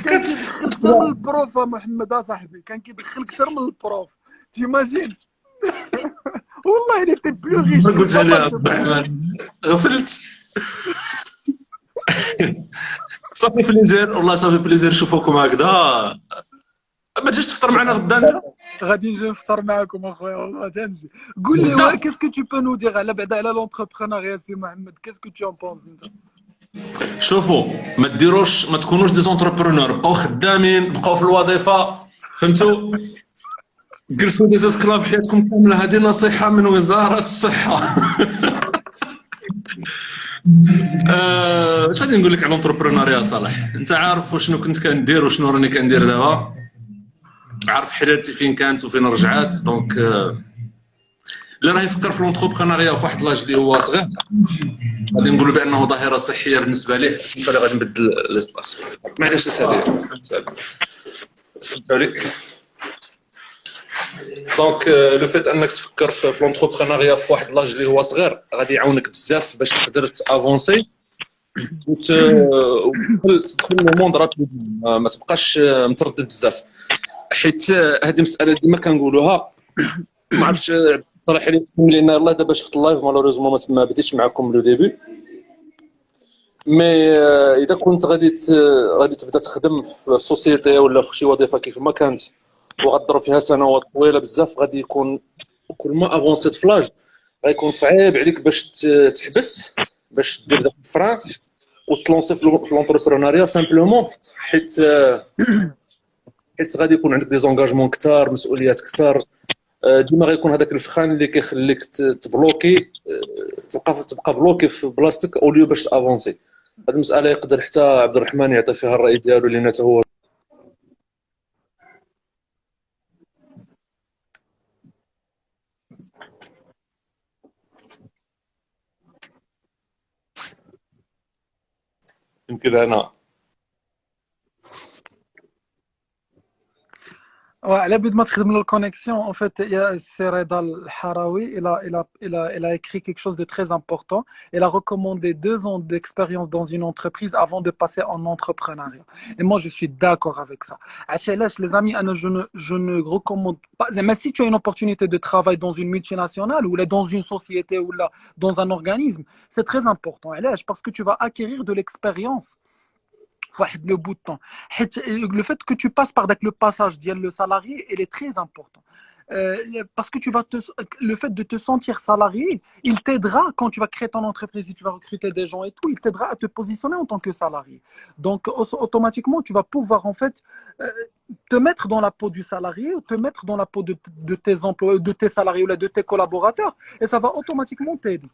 كان كيدخل اكثر من البروف محمد صاحبي كان كيدخل اكثر من البروف تيماجين والله il était plus riche قلت لي عبد الرحمن غفلت صافي بليزير والله صافي بليزير نشوفوكم هكذا ما تجيش تفطر معنا غدا انت غادي نجي نفطر معكم اخويا والله تنجي قول لي كيسكو تو بو نو دير على بعدا على لونتربرونيا سي محمد كيسكو تو ان بونس انت شوفوا ما ديروش ما تكونوش دي زونتربرونور بقاو خدامين بقاو في الوظيفه فهمتوا جلسوا دي زاسكلاف حياتكم كامله هذه نصيحه من وزاره الصحه اش غادي نقول لك على لونتربرونيا صالح انت عارف شنو كنت كندير وشنو راني كندير دابا عارف حياتي فين كانت وفين رجعات دونك اللي راه يفكر في لونتربرونيا في واحد لاج اللي هو صغير غادي نقولوا بانه ظاهره صحيه بالنسبه ليه بالنسبه لي غادي نبدل ليسباس معليش اسالي سمحوا لي دونك لو فيت انك تفكر في لونتربرونيا في واحد لاج اللي هو صغير غادي يعاونك بزاف باش تقدر تافونسي وتدخل لو موند رابيد ما تبقاش متردد بزاف حيت هذه مساله ديما كنقولوها ما عرفتش صراحه اللي تكمل لنا يلاه دابا شفت اللايف مالوريزمون ما بديتش معكم لو ديبي مي اذا كنت غادي تبدا تخدم في سوسيتي ولا في شي وظيفه كيف ما كانت وغضرب فيها سنوات طويله بزاف غادي يكون كل ما افونسيت فلاج غيكون صعيب عليك باش تحبس باش دير داك الفران وتلونسي في لونتربرونيا سامبلومون حيت غادي يكون عندك دي زونغاجمون كثار مسؤوليات كثار ديما غيكون هذاك الفخان اللي كيخليك تبلوكي تبقى بلوكي في بلاصتك او ليو باش تافونسي هذه المساله يقدر حتى عبد الرحمن يعطي فيها الراي ديالو لان حتى هو يمكن انا وعلى بد ما تخدم الكونيكسيون en fait il y a c'est Reda Al-Harawi il a écrit quelque chose de très important il a recommandé 2 ans d'expérience dans une entreprise avant de passer en entrepreneuriat et moi je suis d'accord avec ça علاش les amis je ne recommande pas mais si tu as une opportunité de travail dans une multinationale ou là dans une société ou là dans un organisme c'est très important علاش parce que tu vas acquérir de l'expérience le bout de temps. Le fait que tu passes par le passage le salarié, il est très important. Parce que le fait de te sentir salarié, il t'aidera quand tu vas créer ton entreprise et tu vas recruter des gens et tout, il t'aidera à te positionner en tant que salarié. Donc, automatiquement, tu vas pouvoir en fait te mettre dans la peau du salarié ou te mettre dans la peau de tes employés, de tes salariés ou de tes collaborateurs et ça va automatiquement t'aider.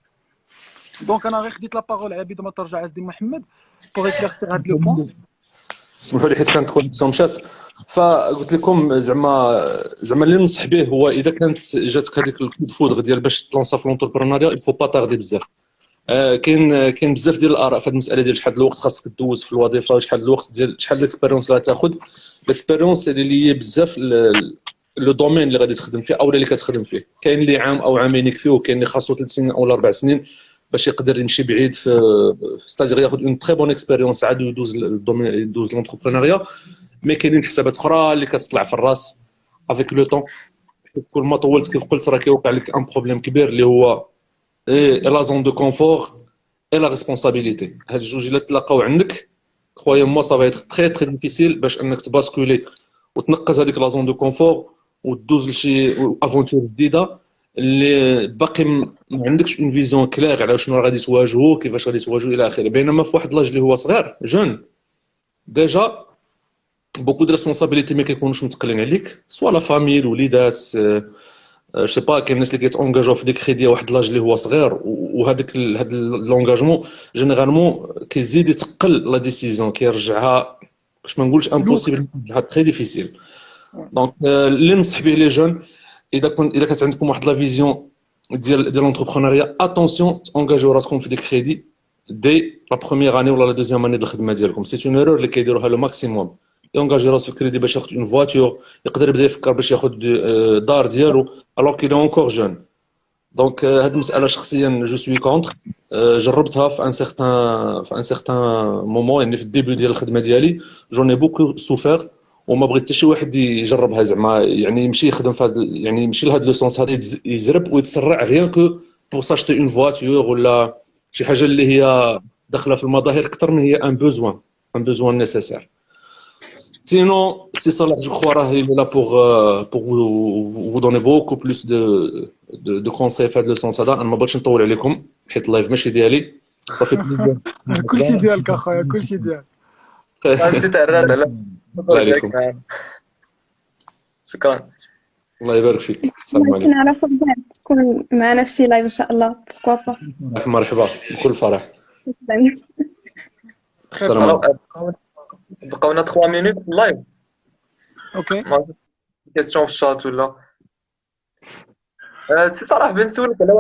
Donc, on a redit la parole à Abid Matarja Azdi Mohamed pour éclaircir le point. سمحوا لي حيت كانت كونيكسيون مشات فقلت لكم زعما اللي ننصح به هو اذا كانت جاتك هذيك الكود فودغ ديال باش تلونسا في لونتربرونيا الفو با طاردي بزاف كاين بزاف ديال الاراء في هذه المساله ديال شحال الوقت خاصك تدوز في الوظيفه شحال الوقت ديال شحال الاكسبيريونس اللي غتاخذ الاكسبيريونس اللي هي بزاف لو دومين اللي غادي تخدم فيه او اللي كتخدم فيه كاين اللي عام او عامين يكفيه وكاين اللي خاصو 3 سنين او 4 سنين باش يقدر يمشي بعيد في ستاجير ياخذ اون تري بون اكسبيريونس عاد يدوز الدومين يدوز لونتربرونيا مي كاينين حسابات اخرى اللي كتطلع في الراس افيك لو طون كل ما طولت كيف قلت راه كيوقع لك ان بروبليم كبير اللي هو لا زون دو كونفور اي لا ريسبونسابيلتي هاد الجوج الا تلاقاو عندك خويا مو صافي تري تري ديفيسيل باش انك تباسكولي وتنقز هذيك لا زون دو كونفور وتدوز لشي افونتور جديده اللي باقي ما عندكش اون فيزيون كلير على شنو غادي تواجهوا كيفاش غادي تواجهوا الى اخره بينما في واحد لاج اللي هو صغير جون ديجا بوكو دو ريسبونسابيلتي ما كيكونوش متقلين عليك سوا لا فامي الوليدات سي با كاين الناس اللي كيتونجاجوا في ديك خيديه واحد لاج اللي هو صغير وهذاك هذا لونجاجمون جينيرالمون كيزيد يتقل لا ديسيزيون كيرجعها باش ما نقولش امبوسيبل كيرجعها تري ديفيسيل دونك اللي ننصح به لي جون اذا كانت عندكم واحد لا فيزيون ديال لونتربرونيا اتونسيون تونجاجيو راسكم في ديك كريدي dès la première année ou la deuxième année de الخدمه ديالكم. C'est une erreur اللي كيديروها le maximum. يونغاجي راسو كريدي باش ياخذ اون فواتور، يقدر يبدا يفكر باش ياخذ دار ديالو alors qu'il est encore jeune. دونك هاد المساله شخصيا جو سوي كونتر. جربتها في ان سيغتان مومون، يعني في الديبي ديال الخدمه ديالي جون اي بوكو سوفير، وما بغيت حتى شي واحد يجربها زعما، يعني يمشي يخدم في يعني يمشي لهاد لو سونس هذا يزرب ويتسرع غير كو بور ساشتي اون فواتور ولا شي حاجه اللي هي داخله في المظاهر اكثر من هي ان بوزوان نيسيسير. Sinon, c'est ça là, je crois, il est là pour vous donner beaucoup plus de conseils faire le sens. أنا ما بغيتش نطول عليكم حيت اللايف ماشي ديالي. صافي بليزير. كلشي ديالك اخويا، كلشي ديالك. نسيت الراد على الله عليكم. شكرا. الله يبارك فيك. السلام عليكم. نعرف تكون معنا في شي لايف ان شاء الله. مرحبا بكل فرح. السلام عليكم. بقاونا 3 مينوت لايف. اوكي. كيستيون في الشات ولا سي صلاح بن نسولك على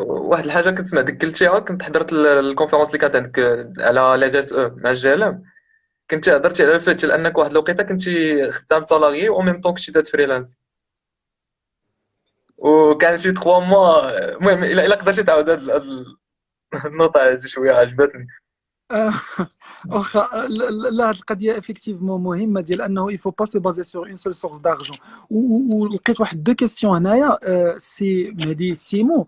واحد الحاجه كنت سمعتك قلتيها. كنت حضرت الكونفيرونس اللي كانت عندك على لا جي اس او مع الجلام. كنت هضرتي على الفات ديال انك واحد الوقيته كنتي خدام سالاريي او ميم طون كنتي دات فريلانس، وكان شي 3 موا. المهم الا قدرتي تعاود هاد النقطه هذه شويه عجبتني. واخا لا، هاد القضيه افيكتيفمون مهمه، ديال انه يفو با سو بازي سور اون سول سورس دارجون. ولقيت واحد دو كيسيون هنايا. سي مهدي سيمو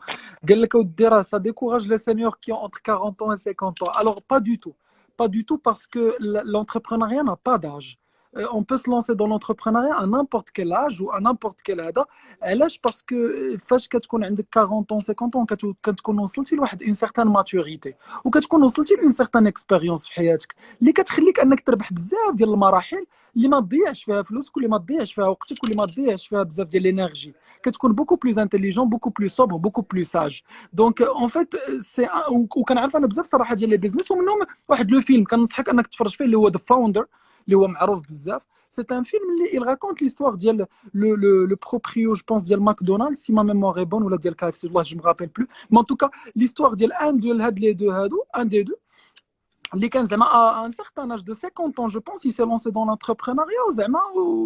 قال لك اودي راه سا ديكوراج لي سينيور كي اون انتر 40 ans et 50 ans. Alors pas du tout parce que l'entrepreneuriat n'a pas d'âge. On peut se lancer dans l'entrepreneuriat à n'importe quel âge ou à n'importe quel هذا. علاش؟ parce que فاش كتكون عندك 40 ans 50 ans كتكون وصلتي لواحد اون سيغتان ماتوريتي، وكتكون وصلتي لون سيغتان اكسبيريونس في حياتك اللي كتخليك انك تربح بزاف ديال المراحل اللي ما تضيعش فيها فلوسك، واللي ما تضيعش فيها وقتك، واللي ما تضيعش فيها بزاف ديال لينيرجي. كتكون بوكو بلوز انتيليجون، بوكو بلوز صوبر، بوكو بلوز ساج. دونك اون فيت سي وكنعرف انا بزاف صراحه ديال لي بيزنس، ومنهم واحد لو فيلم كننصحك انك تفرج فيه اللي هو ذا فاوندر، اللي هو معروف بزاف. C'est un film اللي il raconte l'histoire ديال le proprio je pense ديال ماكدونالد، si ma mémoire est bonne، ولا ديال KFC، والله je me rappelle plus. mais en tout cas l'histoire ديال ان ديال هاد لي دو هادو، ان دي دو اللي كان زعما à un certain âge de 50 ans je pense il s'est lancé dans l'entrepreneuriat زعما.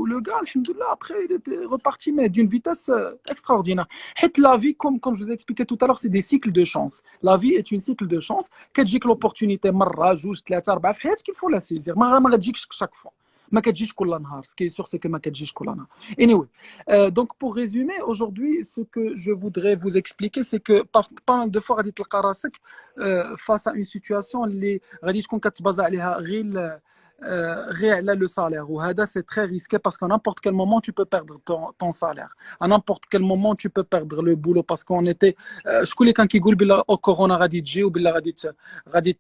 le gars alhamdoulilah après il était reparti mais d'une vitesse extraordinaire. حيت la vie comme je vous ai expliqué tout à l'heure c'est des cycles de chance. la vie est une cycle de chance. كتجيك l'opportunité مره جوج ثلاثه اربعه في حياتك il faut la saisir. ما غتجيكش chaque fois، ما كتجيش كل نهار. ce qui est sûr c'est que ما كتجيش كل نهار. anyway donc pour résumer aujourd'hui ce que je voudrais vous expliquer c'est que pas mal de fois غادي تلقى راسك face à une situation اللي غادي تكون كتبازا عليها غير على لو salaire. وهذا c'est très risqué parce qu'à n'importe quel moment tu peux perdre ton salaire. à n'importe quel moment tu peux perdre le boulot parce qu'on était شكون اللي كان كيقول بلا كورونا غادي تجي وبلا غادي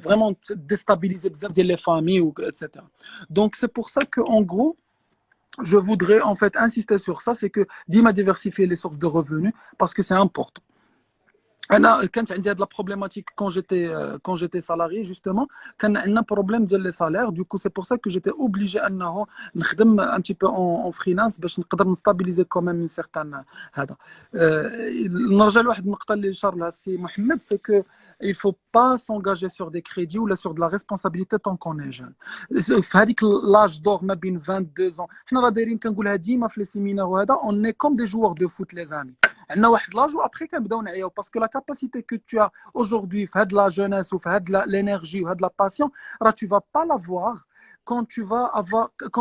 vraiment déstabiliser بزاف ديال les familles etc. donc c'est pour ça que en gros je voudrais en fait insister sur ça, c'est que ديما diversifier les sources de revenus parce que c'est important. انا كانت عندي هاد لا بروبليماتيك كون جيتي سالاري جوستومون. كان عندنا بروبليم ديال لي سالير. دو كو سي بور سا كو جيتي اوبليجي انه نخدم ان تي بو اون فريلانس باش نقدر نستابيليزي كوميم من سيغتان هذا. نرجع لواحد النقطه اللي اشار لها السي محمد، سي كو il faut pas s'engager sur des crédits ou sur de la responsabilité tant qu'on est jeune. في هذيك لاج دور ما بين 22 ans حنا راه دايرين كنقولها ديما في لي سيمينار وهذا on est comme des joueurs de foot les amis. عندنا واحد لاج وابخي كنبداو نعياو باسكو لا كاباسيتي كو tu as aujourd'hui في هاد لا جونيس وفي هاد لينيرجي وهاد لا باسيون راه tu vas pas l'avoir quand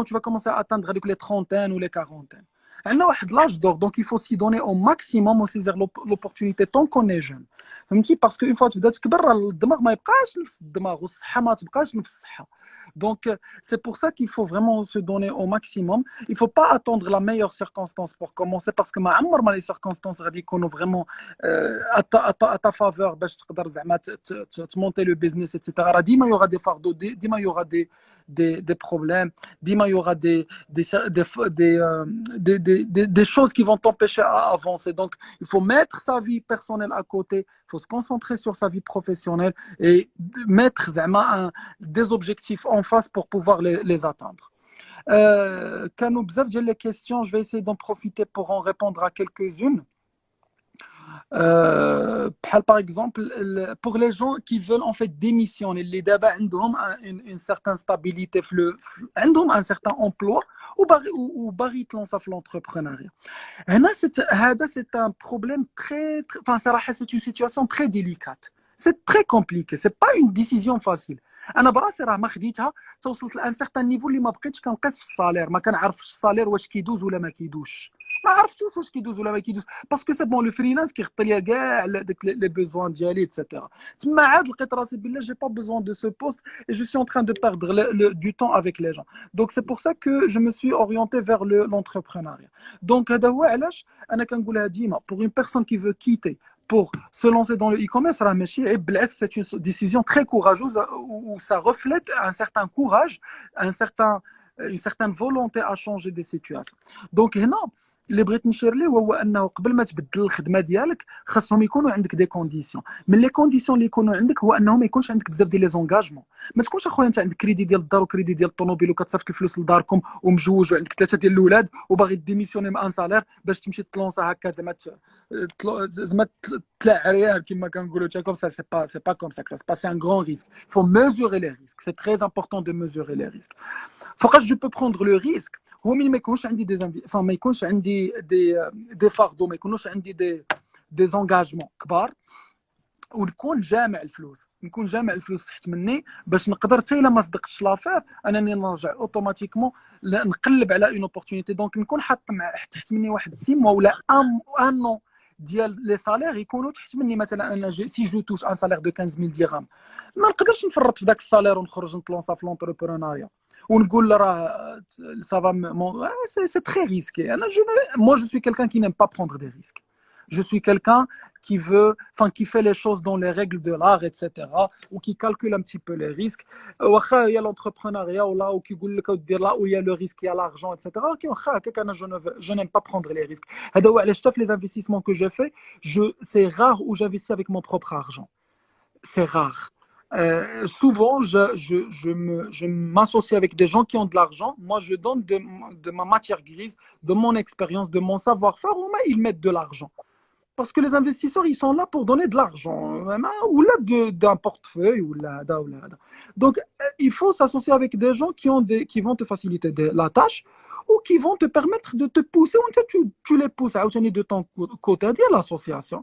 tu vas commencer à atteindre les trentaines ou les quarantaines. عندنا واحد لاج دور دونك il faut s'y donner au maximum و saisir l'opportunité tant qu'on est jeune. فهمتي؟ باسكو اون فوا تبدا تكبر راه الدماغ ما يبقاش نفس الدماغ والصحه ما تبقاش نفس الصحه. Donc c'est pour ça qu'il faut vraiment se donner au maximum. Il faut pas attendre la meilleure circonstance pour commencer parce que ما عمر ما les circonstances غادي يكونوا vraiment à ta faveur باش تقدر زعما تمونتي لو بيزنس etc. راه ديما يوغا دي فاردو، ديما يوغا des problèmes، ديما يوغا des choses qui vont t'empêcher à avancer. Donc il faut mettre sa vie personnelle à côté, il faut se concentrer sur sa vie professionnelle et mettre des objectifs en face pour pouvoir les atteindre. كانوا بزاف ديال les questions, je vais essayer d'en profiter pour en répondre à quelques-unes. Par exemple, pour les gens qui veulent en fait démissionner, les débats عندهم une certaine stabilité, عندهم un certain emploi وباغي يتلونسا في l'entrepreneuriat. هذا c'est un problème enfin صراحة c'est une situation très délicate. C'est très compliqué, c'est pas une décision facile. انا براسي راه ما خديتها توصلت لان سيغتان نيفو اللي ما بقيتش كنقيس في الصالير، ما كنعرفش الصالير واش كيدوز ولا ما كيدوزش، ما عرفتوش واش كيدوز ولا ما كيدوز، باسكو سي بون لو فريلانس كيغطي ليا كاع داك لي بيزوان ديالي اتسيتيرا. تما عاد لقيت راسي بالله جي با بيزوان دو سو بوست et je suis en train de perdre du temps avec les gens. Donc c'est pour ça que je me suis orienté vers l'entrepreneuriat. Donc هذا هو علاش انا كنقولها ديما pour une personne qui veut quitter pour se lancer dans le e-commerce, c'est une décision très courageuse où ça reflète un certain courage, une certaine volonté à changer des situations. Donc, اللي بغيت نشير ليه هو انه قبل ما تبدل الخدمه ديالك خاصهم يكونوا عندك دي كونديسيون. من لي كونديسيون اللي يكونوا عندك هو انه ما يكونش عندك بزاف ديال لي زونغاجمون. ما تكونش اخويا انت عندك كريدي ديال الدار وكريدي ديال الطوموبيل وكتصيفط الفلوس لداركم ومجوج وعندك 3 ديال الاولاد وباغي ديميسيوني مع ان سالير باش تمشي تلونسا هكا زعما تطلع عريان كما كنقولوا تا كوم سا. سي با كوم سا سا سي ان غران ريسك. فو mesurer les risques. C'est très important de mesurer les risques. فقط je peux prendre le risque هو مين ما يكونش عندي ما يكونش عندي دي فاردو، ما يكونوش عندي دي زونغاجمون كبار، ونكون جامع الفلوس، تحت مني باش نقدر حتى الا ما صدقتش لافير انني نرجع اوتوماتيكمون نقلب على اون اوبورتونيتي. دونك نكون حاط تحت مني واحد 6 موا ولا ان نو ديال لي سالير يكونوا تحت مني. مثلا انا سي جو توش ان سالير دو 15000 درهم ما نقدرش نفرط في داك السالير ونخرج نتلونسا في لونتربرونيا ونقول راه ça va c'est très risqué. Moi je suis quelqu'un qui n'aime pas prendre des risques. Je suis quelqu'un qui fait les choses dans les règles de l'art, etc. ou qui calcule un petit peu les risques. واخا il y a l'entrepreneuriat ou là où يقول لك là où il y a le risque, il y a l'argent, etc. واخا هكاك انا je n'aime pas prendre les risques. هذا هو علاش حتى في les investissements que j'ai fait, c'est rare où j'investis avec mon propre argent. C'est rare. Souvent, je m'associe avec des gens qui ont de l'argent. Moi, je donne de ma matière grise, de mon expérience, de mon savoir-faire, ils mettent de l'argent. Parce que les investisseurs, ils sont là pour donner de l'argent, ou là d'un portefeuille, ou là. Donc, il faut s'associer avec des gens qui vont te faciliter la tâche, ou qui vont te permettre de te pousser, ou tu les pousses à obtenir de ton côté à l'association.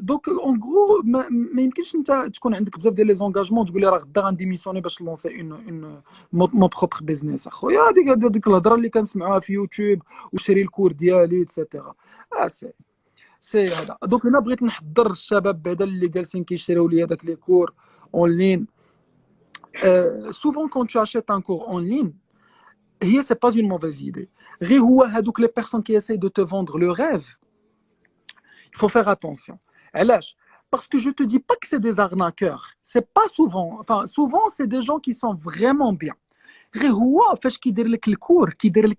Donc en gros ما يمكنش انت تكون عندك بزاف ديال لي زونغاجمون تقول لي راه غدا غنديميسيوني باش لونسي اون مون بروبر بيزنس. اخويا هذيك الهضره اللي كنسمعوها في يوتيوب وشري الكور ديالي اتسيتيرا سي هذا. دونك انا بغيت نحضر الشباب بعدا اللي جالسين كيشريو لي هذاك لي كور اون لين. souvent quand tu achètes un cours en ligne c'est pas une mauvaise idée. غير هو هذوك les personnes qui essaient de te vendre le rêve, il faut faire attention. Parce que je te dis pas que c'est des arnaqueurs. C'est pas souvent c'est des gens qui sont vraiment bien. غير هو فاش كيدير لك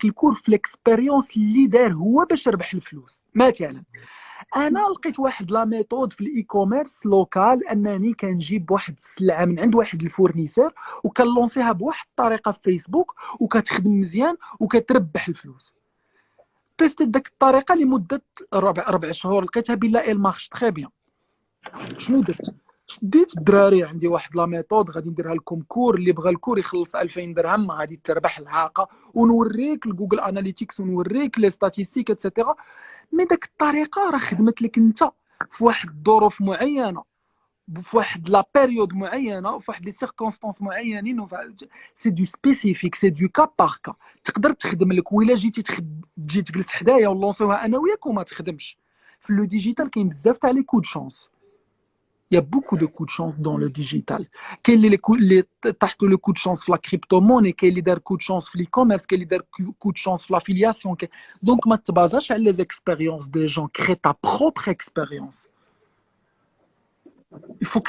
الكور في الاكسبيريونس اللي دار هو باش يربح الفلوس. مثلا انا لقيت واحد لا ميثود في الاي كوميرس لوكال انني كنجيب واحد السلعه من عند واحد الفورنيسور وكنلونسيها بواحد الطريقه في فيسبوك وكتخدم مزيان وكتربح الفلوس. تيستيت داك الطريقه لمده 4 شهور لقيتها بالله ايل مارش تري بيان. شنو درت؟ شديت الدراري عندي واحد لا ميثود غادي نديرها لكم كور، اللي بغى الكور يخلص 2000 درهم غادي تربح العاقه ونوريك الجوجل اناليتيكس ونوريك لي ستاتيستيك اتسيتيرا. مي داك الطريقه راه خدمت لك انت في واحد الظروف معينه في واحد لا بيريود معينه وفي واحد لي سيركونستانس معينين. سي دو سبيسيفيك سي دو كا بار كا. تقدر تخدم لك وإلا جيتي تجي تجلس حدايا ونلونسيوها انا وياك وما تخدمش. في لو ديجيتال كاين بزاف تاع لي كود شانس. Il y a beaucoup de coups de chance dans le digital. Quel est le coup de chance dans la crypto-monnaie, quel est le coup de chance dans l'e-commerce, quel est le coup de chance dans l'affiliation. Donc, ma te base sur les expériences des gens. Crée ta propre expérience. Il faut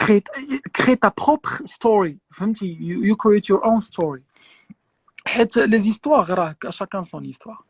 créer ta propre story. You create your own story. Les histoires, chacun son histoire.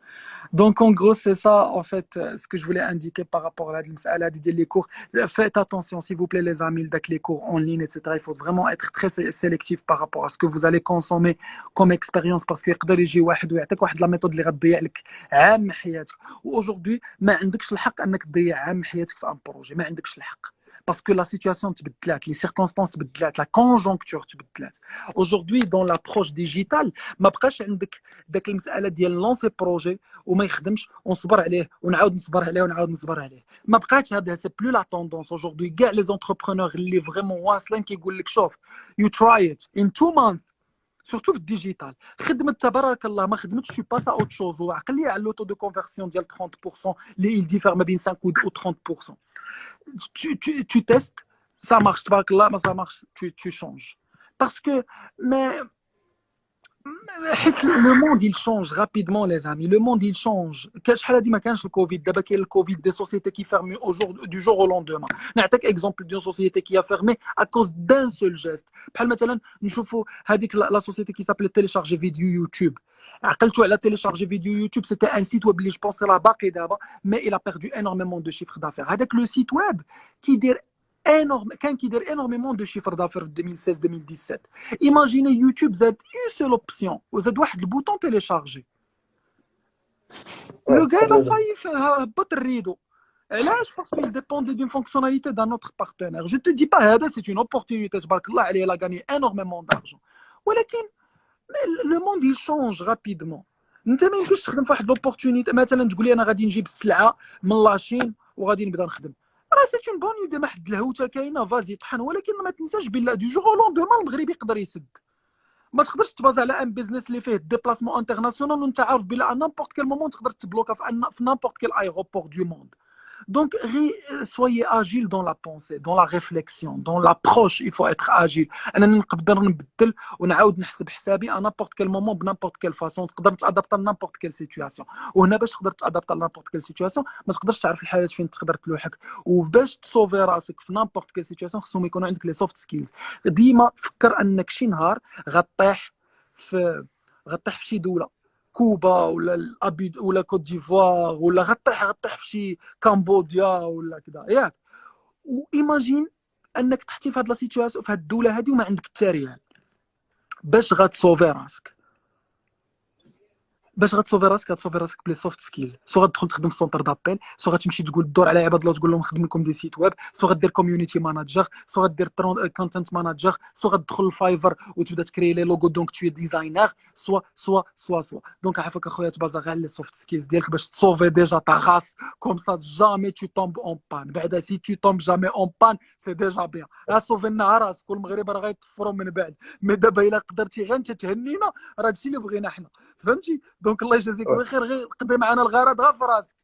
Donc, en gros, c'est ça, en fait, ce que je voulais indiquer par rapport à les cours. Faites attention, s'il vous plaît, les amis, avec les cours en ligne, etc. Il faut vraiment être très sélectif par rapport à ce que vous allez consommer comme expérience, parce que يقدر يجي واحد ويعطيك واحد لا ميثود اللي غتضيع لك عام من حياتك. واوجوردي ما عندكش الحق انك تضيع عام من حياتك في ان بروجي، ما عندكش الحق. Parce que la situation تبدلات، les circonstances تبدلات، la conjoncture تبدلات. Aujourd'hui, dans l'approche digitale, ما بقاش عندك داك المساله ديال لونسي بروجي وما يخدمش ونصبر عليه ونعاود نصبر عليه ونعاود نصبر عليه. ما بقاش هذا، سي بلو لا توندونس. Aujourd'hui كاع لي زونتربرونور اللي فريمون واصلين كيقول لك شوف you try it in 2 months. سورتو في الديجيتال خدمت تبارك الله، ما خدمتش شي باس اوت شوز. وعقل لي على اللوتو دو كونفرسيون ديال 30% اللي il diffère ما بين 5 و 30%. Tu testes, ça marche, tabarak, ça marche, tu changes. Parce que mais le monde il change rapidement les amis, le monde il change. شحال هادي ما كانش الكوفيد، دابا كاين الكوفيد دي سوسيتي qui ferment du jour au lendemain. نعطيك اكزومبل ديال سوسيتي qui a fermé à cause d'un seul geste. بحال مثلا نشوفوا هذيك لا سوسيتي qui s'appelle télécharger vidéo YouTube. عقلتوا على télécharger vidéo YouTube, c'était un site web اللي je pense راه باقي دابا mais il a perdu énormément de chiffre d'affaires. هذاك le site web qui دير énorme, كان كيدير énormément de chiffre d'affaires في 2016 2017. Imaginez YouTube زاد une seule option وزاد واحد البوطون télécharger. Le gars il a failli هبط الريدو. علاش؟ parce qu'il dépendait d'une fonctionnalité d'un autre partenaire. Je te dis pas هذا c'est une opportunité تبارك الله عليه, il a gagné énormément d'argent. ولكن le monde il change rapidement. انت ما يمكنش تخدم في واحد لوبورتونيتي مثلا تقول لي انا غادي نجيب السلعه من لاشين وغادي نبدا نخدم. راه سي اون بون ايدي، ما حد الهوته كاينه فازي طحن، ولكن ما تنساش بالله دو جوغ او لوندومان المغرب يقدر يسد. ما تقدرش تبازا على ان بيزنس اللي فيه ديبلاسمون انترناسيونال وانت عارف بلا نامبورت كيل مومون تقدر تبلوكا في نامبورت كيل ايروبور دو موند. Donc, soyez agile dans la pensée, dans la réflexion, dans l'approche. Il faut être agile. أنا نقدر نبدل ونعاود نحسب حسابي à n'importe quel moment بنامبورت كيل فاسون. تقدر تادابتا لنامبورت كيل سيتوياسيون. وهنا باش تقدر تادابتا لنامبورت كيل سيتوياسيون ما تقدرش تعرف الحياة فين تقدر تلوحك. وباش تصوفي راسك في نامبورت كيل سيتوياسيون خصهم يكونوا عندك لي سوفت سكيلز. ديما فكر انك شي نهار غطيح في شي دولة كوبا ولا الابيد ولا كوت ديفوار ولا غطيح في شي كامبوديا ولا كذا ياك. وايماجين انك تحتي في هاد لا سيتوياسيون في هاد الدوله هادي وما عندك حتى ريال. باش غتصوفي راسك غتصوفي راسك بلي سوفت سكيلز. سو غتدخل تخدم في سونتر دابيل، سو غتمشي تدور على عباد الله تقول لهم خدم لكم دي سيت ويب، سو غدير كوميونيتي ماناجر، سو غدير كونتنت ماناجر، سو غتدخل الفايفر وتبدا تكري لي لوغو دونك تو ديزاينر. سوا دونك عافاك اخويا تبازا غير لي سوفت سكيلز ديالك باش تصوفي ديجا تا غاس كوم سا جامي تو تومب اون بان. بعدا سي تو تومب جامي اون بان سي ديجا بيان. راه صوفي لنا راسك والمغرب راه غيطفروا من بعد. مي دابا الا قدرتي غير انت تهنينا راه هادشي اللي بغينا حنا، فهمتي؟ دونك الله يجازيك بخير، غير قضي معنا الغرض غير في راسك.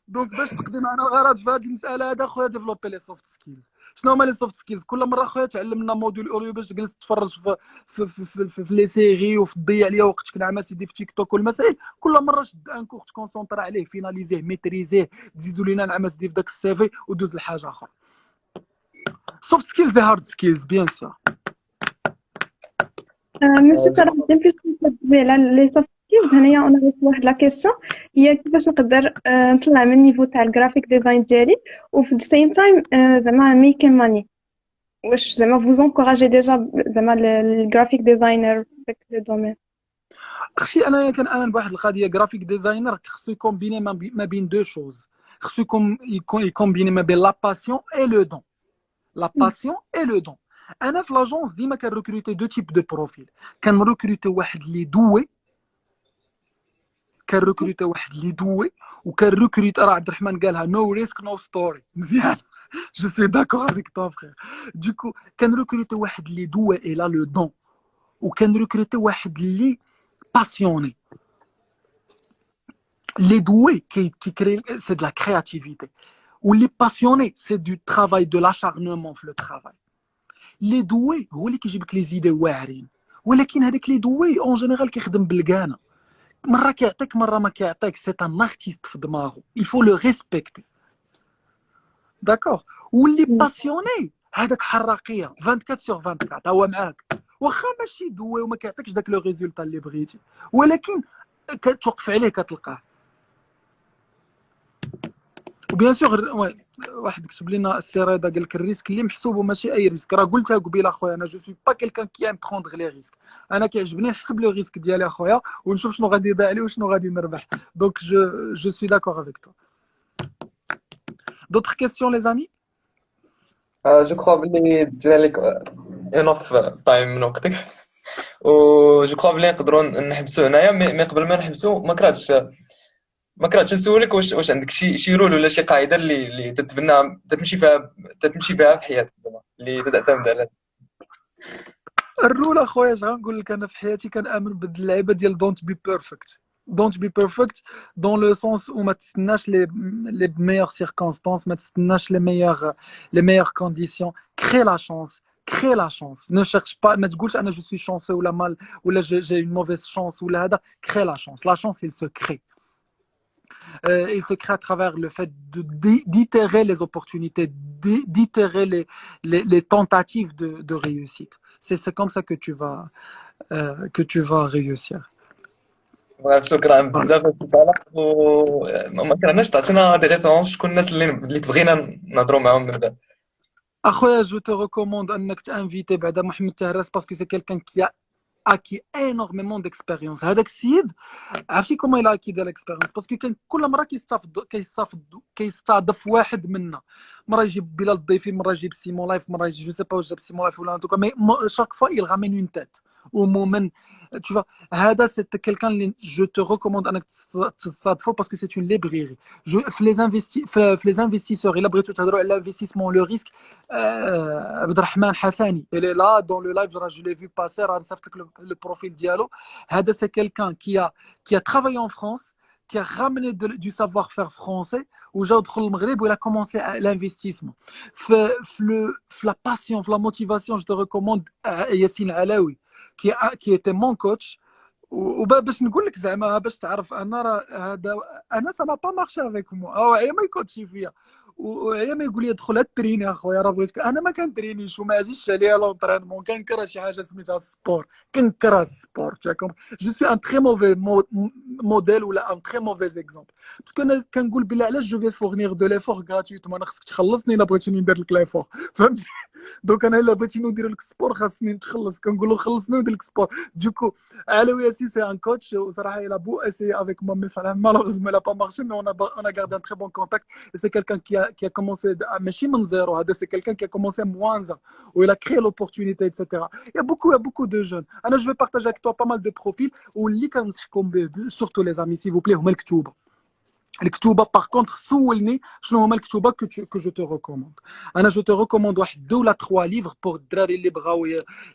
دونك باش تقضي معنا الغرض في هذه المساله هذا خويا ديفلوبي لي سوفت سكيلز. شنو هما لي سوفت سكيلز؟ كل مره خويا تعلمنا موديول اوريو باش تجلس تفرج في لي سيري وفي تضيع عليا وقتك نعم سيدي في تيك توك والمسائل. كل مره شد ان كور تكونسونطرا عليه، فيناليزيه، ميتريزيه، تزيدوا لينا نعم سيدي في داك السيفي ودوز لحاجه اخرى. سوفت سكيلز هارد سكيلز بيان سور. ماشي صراحه بلوس كنتبه على لي سوفت سكيلز. هنايا انا غير واحد لا كيسيون هي كيفاش نقدر نطلع من النيفو تاع الجرافيك ديزاين ديالي وفي السيم تايم زعما ميك ماني. واش زعما فوز انكوراجي ديجا زعما الجرافيك ديزاينر في داك لو دومين؟ اختي انايا كنامن بواحد القضيه، جرافيك ديزاينر خصو يكومبيني ما بين دو شوز. خصو يكومبيني ما بين لا باسيون اي لو دون. لا باسيون اي لو دون. انا في لاجونس ديما كنريكروتي دو تيب دو بروفيل. كنريكروتي واحد اللي دوي، وكنريكروتي راه عبد الرحمن قالها نو ريسك نو ستوري مزيان. جو سوي داكور افيك طون فخير. دوكو كنريكروتي واحد اللي دوي اي لا لو دون، وكنريكروتي واحد اللي باسيوني. Les doués qui créent, c'est de la créativité. Ou les passionnés, c'est du travail, de l'acharnement في le travail. Les doués هو اللي كيجيب لك لي زيدي واعرين، ولكن هذاك لي doués اون جينيرال كيخدم بالكانه. مره كيعطيك مره ما كيعطيك، سي ان ارتيست في دماغه، il faut le respecter. داكور. واللي باسيوني هذاك حراقيه 24/24 هو معاك، واخا ماشي دوي وما كيعطيكش داك لو ريزولتا اللي بغيتي، ولكن كتوقف عليه كتلقاه. وبيان سور واحد كتب لنا السي رضا قال لك الريسك اللي محسوب وماشي اي ريسك. راه قلتها قبيله اخويا، انا جو سوي با كيلكان كي ام بروندغ لي ريسك. انا كيعجبني نحسب لو ريسك ديالي اخويا ونشوف شنو غادي يضيع لي وشنو غادي نربح. دونك جو سوي داكور افيك تو. دوطخ كيسيون لي زامي؟ جو كخوا بلي دينا لك انوف تايم من وقتك، و جو كخوا بلي نقدروا نحبسوا هنايا. مي قبل ما نحبسوا ما كرهتش نسولك واش عندك شي رول ولا شي قاعده اللي تتبنى تمشي بها في حياتك زعما اللي تعتمد على. الرول اخويا اش غنقول لك، انا في حياتي كنامن باللعيبه ديال دونت بي بيرفكت. دونت بي بيرفكت دون لو سونس وما تستناش لي ميور سيركونستانس، ما تستناش لي ميور كونديسيون. كري لا شانس، كري لا شانس. نو شيرش با، ما تقولش انا جو سوي شانسو ولا مال ولا جي اون موفيز شانس ولا هذا. كري لا شانس، لا شانس il se crée. Il se crée à travers le fait d'itérer les opportunités, d'itérer les tentatives de réussite. C'est comme ça que tu vas réussir. شكرا بزاف السي صالح، وما كرهناش تعطينا دي ريفيرونس شكون الناس اللي تبغينا نهضروا معاهم من بعد. اخويا جو te recommande انك تانفيتي بعدا محمد تهراس باسكو سي كيلكان كي اكي énormément d'expérience. هذاك السيد عرفتي كومون الى اكي ديال الاكسبيريونس، باسكو كان كل مره كيستضيف واحد منا. مره يجيب بلال الضيفي، مره يجيب سيمون لايف، مره يجيب جو سي با واش جاب سيمون لايف ولا انتو، مي شاك فوا il ramène une tête au moment. Tu vois, هذا c'est quelqu'un اللي je te recommande انك تستضيفو باسكو c'est une librairie. في les investisseurs الا بغيتو تهضروا على l'investissement le risque، عبد الرحمن حساني il est là dans le live. Je l'ai vu passer، راه نصيفط لك le profil ديالو. هذا c'est quelqu'un qui a travaillé en France, qui a ramené du savoir-faire français وجا دخل المغرب و il a commencé l'investissement. في la passion, في la motivation, je te recommande ياسين علاوي qui était mon coach. وباش نقول لك زعما باش تعرف انا راه هذا انا سا ما با مارشي افيك مو، او عيا ما يكوتشي فيا وعيا ما يقول لي ادخل التريني اخويا راه بغيتك. انا ما كنترينيش وما عزيزش عليا لونطرينمون، كنكره شي حاجه سميتها السبور، كنكره السبور. جو سي ان تري موفي موديل ولا ان تري موفي اكزومبل، باسكو انا كنقول بلا علاش جو في فورنير دو ليفور غراتويتمون. انا خصك تخلصني الا بغيتيني ندير لك ليفور، فهمتي؟ دونك انا الا بغيتيني ندير لك السبور خاصني نتخلص، كنقول له خلصني وندير لك السبور. دوكو علاوي ياسين سي ان كوتش وصراحه il a beau essayer avec moi mais malheureusement il a pas marché, mais on a gardé un très bon contact. Et c'est quelqu'un qui a commencé ماشي من zéro. هذا c'est quelqu'un qui a commencé moins un où il a créé l'opportunité, etc. Il y a beaucoup de jeunes. انا je vais partager avec toi pas mal de profils واللي كنصحكم به surtout les amis s'il vous plaît هما الكتوبه. باغ كونتر سولني شنو هما الكتوبه كو جو تو ريكوموند. انا جو تو ريكوموند واحد 2 ولا 3 ليفر بور الدراري اللي بغاو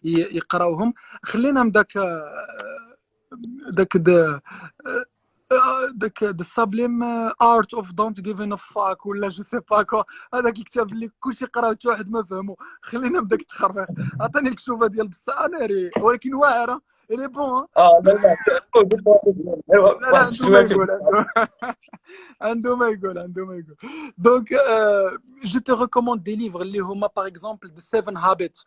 يقراوهم. خلينا من داك ذا سابليم ارت اوف دونت جيف ان فاك ولا جو سي با كو. هذاك كتاب اللي كلشي قراه حتى واحد ما فهمو. خلينا من داك التخربيق. عطيني الكتوبه ديال بصاناري ولكن واعره. Il est bon, hein? لا واحد الشويه عنده ما يقول. Donc je te recommande des livres اللي هما par exemple The 7 Habits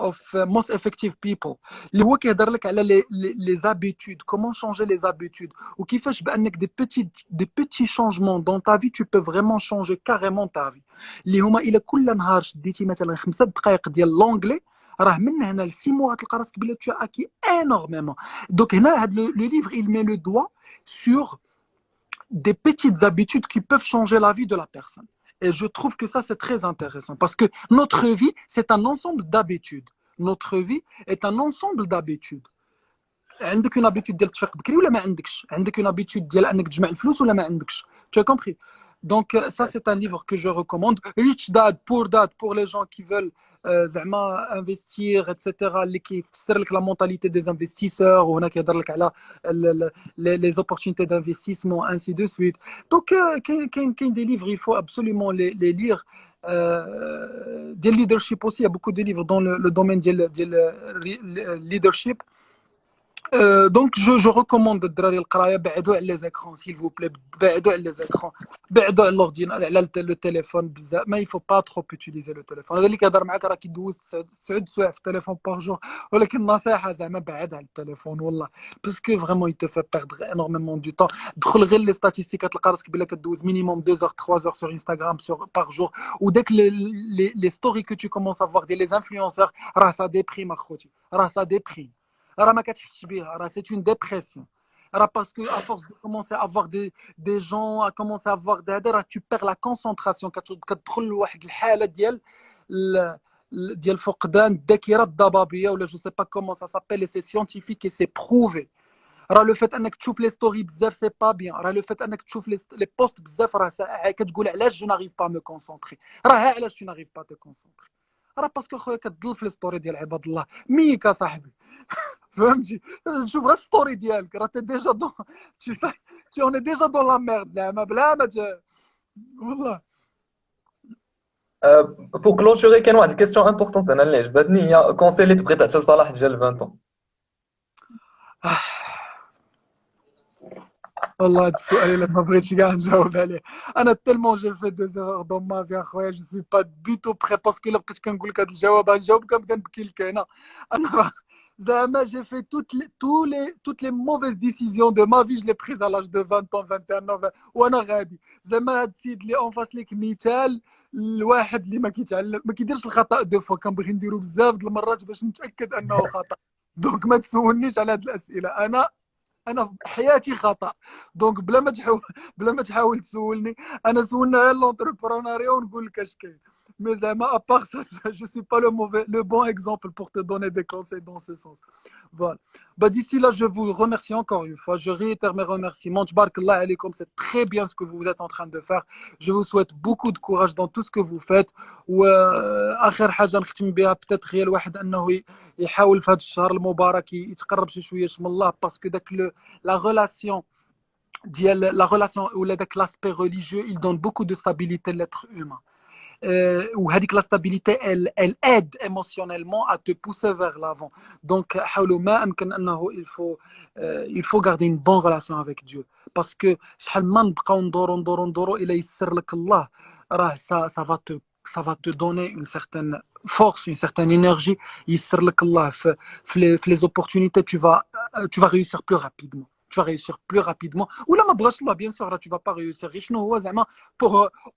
of most effective people اللي هو كيهضر لك على les habitudes, comment changer les habitudes وكيفاش بانك des petits changements dans ta vie tu peux vraiment changer carrément ta vie. اللي هما الى كل نهار شديتي مثلا 5 دقائق ديال لونجلي راه من هنا ل 6 mois غتلقى راسك بلي tu as acquis énormément. Donc هنا هاد le livre il met le doigt sur des petites habitudes qui peuvent changer la vie de la personne. Et je trouve que ça c'est très intéressant parce que notre vie c'est un ensemble d'habitudes. Notre vie est un ensemble d'habitudes. عندك une habitude ديال تفيق بكري ولا ما عندكش؟ عندك une habitude ديال انك تجمع الفلوس ولا ما عندكش؟ Tu as compris? Donc ça c'est un livre que je recommande. Rich Dad Poor Dad pour les gens qui veulent زعما انفستير اتسيتيرا اللي كيفسر لك لا مونتاليتي دي انفستيسور وهنا كيهضر لك على لي زوبورتونيتي دانفستيسمون انسي دو سويت. دونك كاين دي ليفر يفو ابسوليومون لي لير ديال ليدرشيب اوسي. يا بوكو دو ليفر دون لو دومين ديال ليدرشيب دونك جو ريكوموند الدراري القرايه، بعدوا على لي زيكرون سيل فو بلي، بعدوا على لي زيكرون، بعدوا على الاوردينال، على لو تيليفون بزاف. ما يفو با تروب اوتيليزي لو تيليفون. هذا اللي كيهضر معاك راه كيدوز 9 سوايع في التليفون باغ جور، ولكن النصيحه زعما بعد على التليفون والله، باسكو فريمون يتو في بيردر انورميمون دو طون. دخل غير لي ستاتيستيك تلقى راسك بلا كدوز مينيموم 2 اور 3 اور سور انستغرام باغ جور، وداك لي ستوري كو تو كومونس افوار ديال لي انفلونسور راه سا ديبريم اخوتي، راه سا ديبريم، راه ما كتحسش بها، راه سي اون ديبرسيون. راه باسكو ا فورس دو كومونسي افوار دي جون، ا كومونسي افوار هذا، راه تو بيغ لا كونسونطراسيون، كتدخل لواحد الحاله ديال فقدان الذاكره الضبابيه، ولا جو سي با كومون سا سابيل، سي سيانتيفيك اي سي بروفي. راه لو فات انك تشوف لي ستوري بزاف سي با بيان، راه لو فات انك تشوف لي بوست بزاف راه كتقول علاش جو ناريف با مو كونسونطري، راه علاش جو ناريف با تو كونسونطري، راه باسكو خويا كتضل في لي ستوري ديال عباد الله ميك صاحبي. فهمتي؟ شوف غير ستوري ديالك راه تي ديجا دون، تي اون ديجا دون لا ميرد زعما بلا ما والله. بور كلوشوري كاين واحد الكيستيون امبورطونت انا اللي عجبتني، هي كونسي اللي تبغي تعطي لصلاح ديال 20 والله هذا السؤال اللي ما بغيتش كاع نجاوب عليه. انا تيلمون جو في دي زيرور دون ما في اخويا، جو سوي با دو تو بري، باسكو الا بقيت كنقول لك هذا الجواب غنجاوب كنبكي الكاينه. انا راه زعما جي في toutes les mauvaises décisions de ma vie, je l'ai prise à l'âge de 20 ans 21 ans وانا غادي. زعما هذا السيد اللي اون فاس ليك مثال الواحد اللي ما كيتعلم ما كيديرش الخطا دو فوا، كنبغي نديرو بزاف د المرات باش نتاكد انه خطا. دونك ما تسولنيش على هذه الاسئله، انا في حياتي خطا. دونك بلا ما تحاول تسولني، انا سولنا غير لونتربرونيا ونقول لك اش كاين. مي زعما ابار سا جو سوي با لو بون اكزومبل pour te donner des conseils dans ce sens. Voilà. Bah, d'ici là, je vous remercie encore une fois. Je réitère mes remerciements. Tbarkallah alaykoum, c'est très bien ce que vous êtes en train de faire. Je vous souhaite beaucoup de courage dans tout ce que vous faites. واخر حاجه نختم بها بتات هي الواحد انه يحاول في هذا الشهر المبارك يتقرب شي شويه من الله، باسكو داك لا ريلاسيون ديال لا ريلاسيون ولا داك لاسبي ريليجيو il donne beaucoup de stabilité à l'être humain. وهذيك لا stabilité elle aide émotionnellement à te pousser vers l'avant. Donc حاولوا ما امكن انه il faut garder une bonne relation avec Dieu, parce que شحال ما نبقاو ندورو الى يسر لك الله، راه ça va te donner une certaine force, une certaine énergie. يسر لك الله في les opportunités, tu vas réussir plus rapidement. Tu vas réussir plus rapidement. Ou là, ma broche là, bien sûr, là, tu vas pas réussir. Pour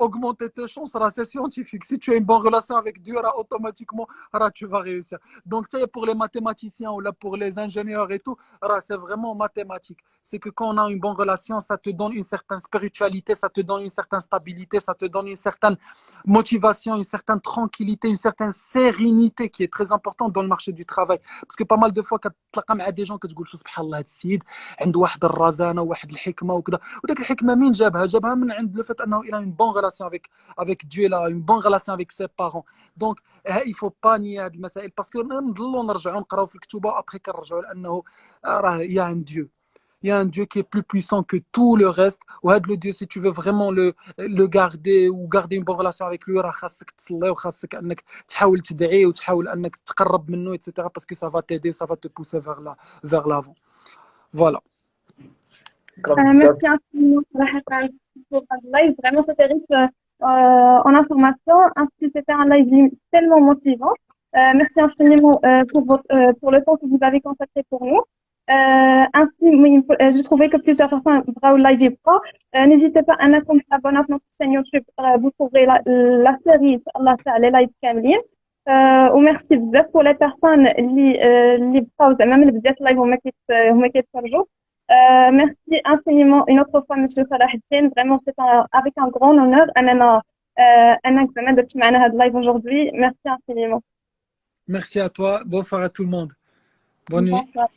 augmenter tes chances, là, c'est scientifique. Si tu as une bonne relation avec Dieu, là, automatiquement, là, tu vas réussir. Donc, tu sais, pour les mathématiciens ou là, pour les ingénieurs et tout, là, c'est vraiment mathématique. C'est que quand on a une bonne relation, ça te donne une certaine spiritualité, ça te donne une certaine stabilité, ça te donne une certaine motivation, une certaine tranquillité, une certaine sérénité qui est très importante dans le marché du travail. Parce que pas mal de fois, quand tu as des gens qui te disent subhanallah, السيد عنده واحد الرزانه وواحد الحكمه وكذا، وداك الحكمه من جابها من عند لو فات انه il a une bonne relation avec Dieu, là, une bonne relation avec ses parents. Donc il faut pas nier هاد المسائل، باسكو نضلوا نرجعوا نقراو في الكتوبه ابخي كنرجعوا لانه راه il y a un Dieu. Il y a un Dieu qui est plus puissant que tout le reste. وهذا le Dieu, si tu veux vraiment le garder ou garder une bonne relation avec lui، راه خاصك تصلي وخاصك انك تحاول تدعي وتحاول انك تقرب منه etc. parce que ça va t'aider, ça va te pousser vers l'avant. Voilà. Merci infiniment pour le live. Vraiment, c'était riche en informations. Ainsi, c'était un live tellement motivant. Merci infiniment pour le temps que vous avez consacré pour nous. Ainsi, j'ai trouvé que plusieurs personnes bravo live et pro. N'hésitez pas à vous abonner à notre chaîne YouTube. Vous trouverez la série, Allah les lives كاملين. وميرسي بزاف pour les personnes اللي بقاو زعما من بداية اللايف هما كيتفرجوا. Merci infiniment une autre fois Monsieur Salah Eddine. Vraiment c'est avec un grand honneur أنك زعما درتي معنا هذا اللايف aujourd'hui. Merci infiniment. Merci à toi. Bonsoir à tout le monde. Bonne nuit. Bonsoir.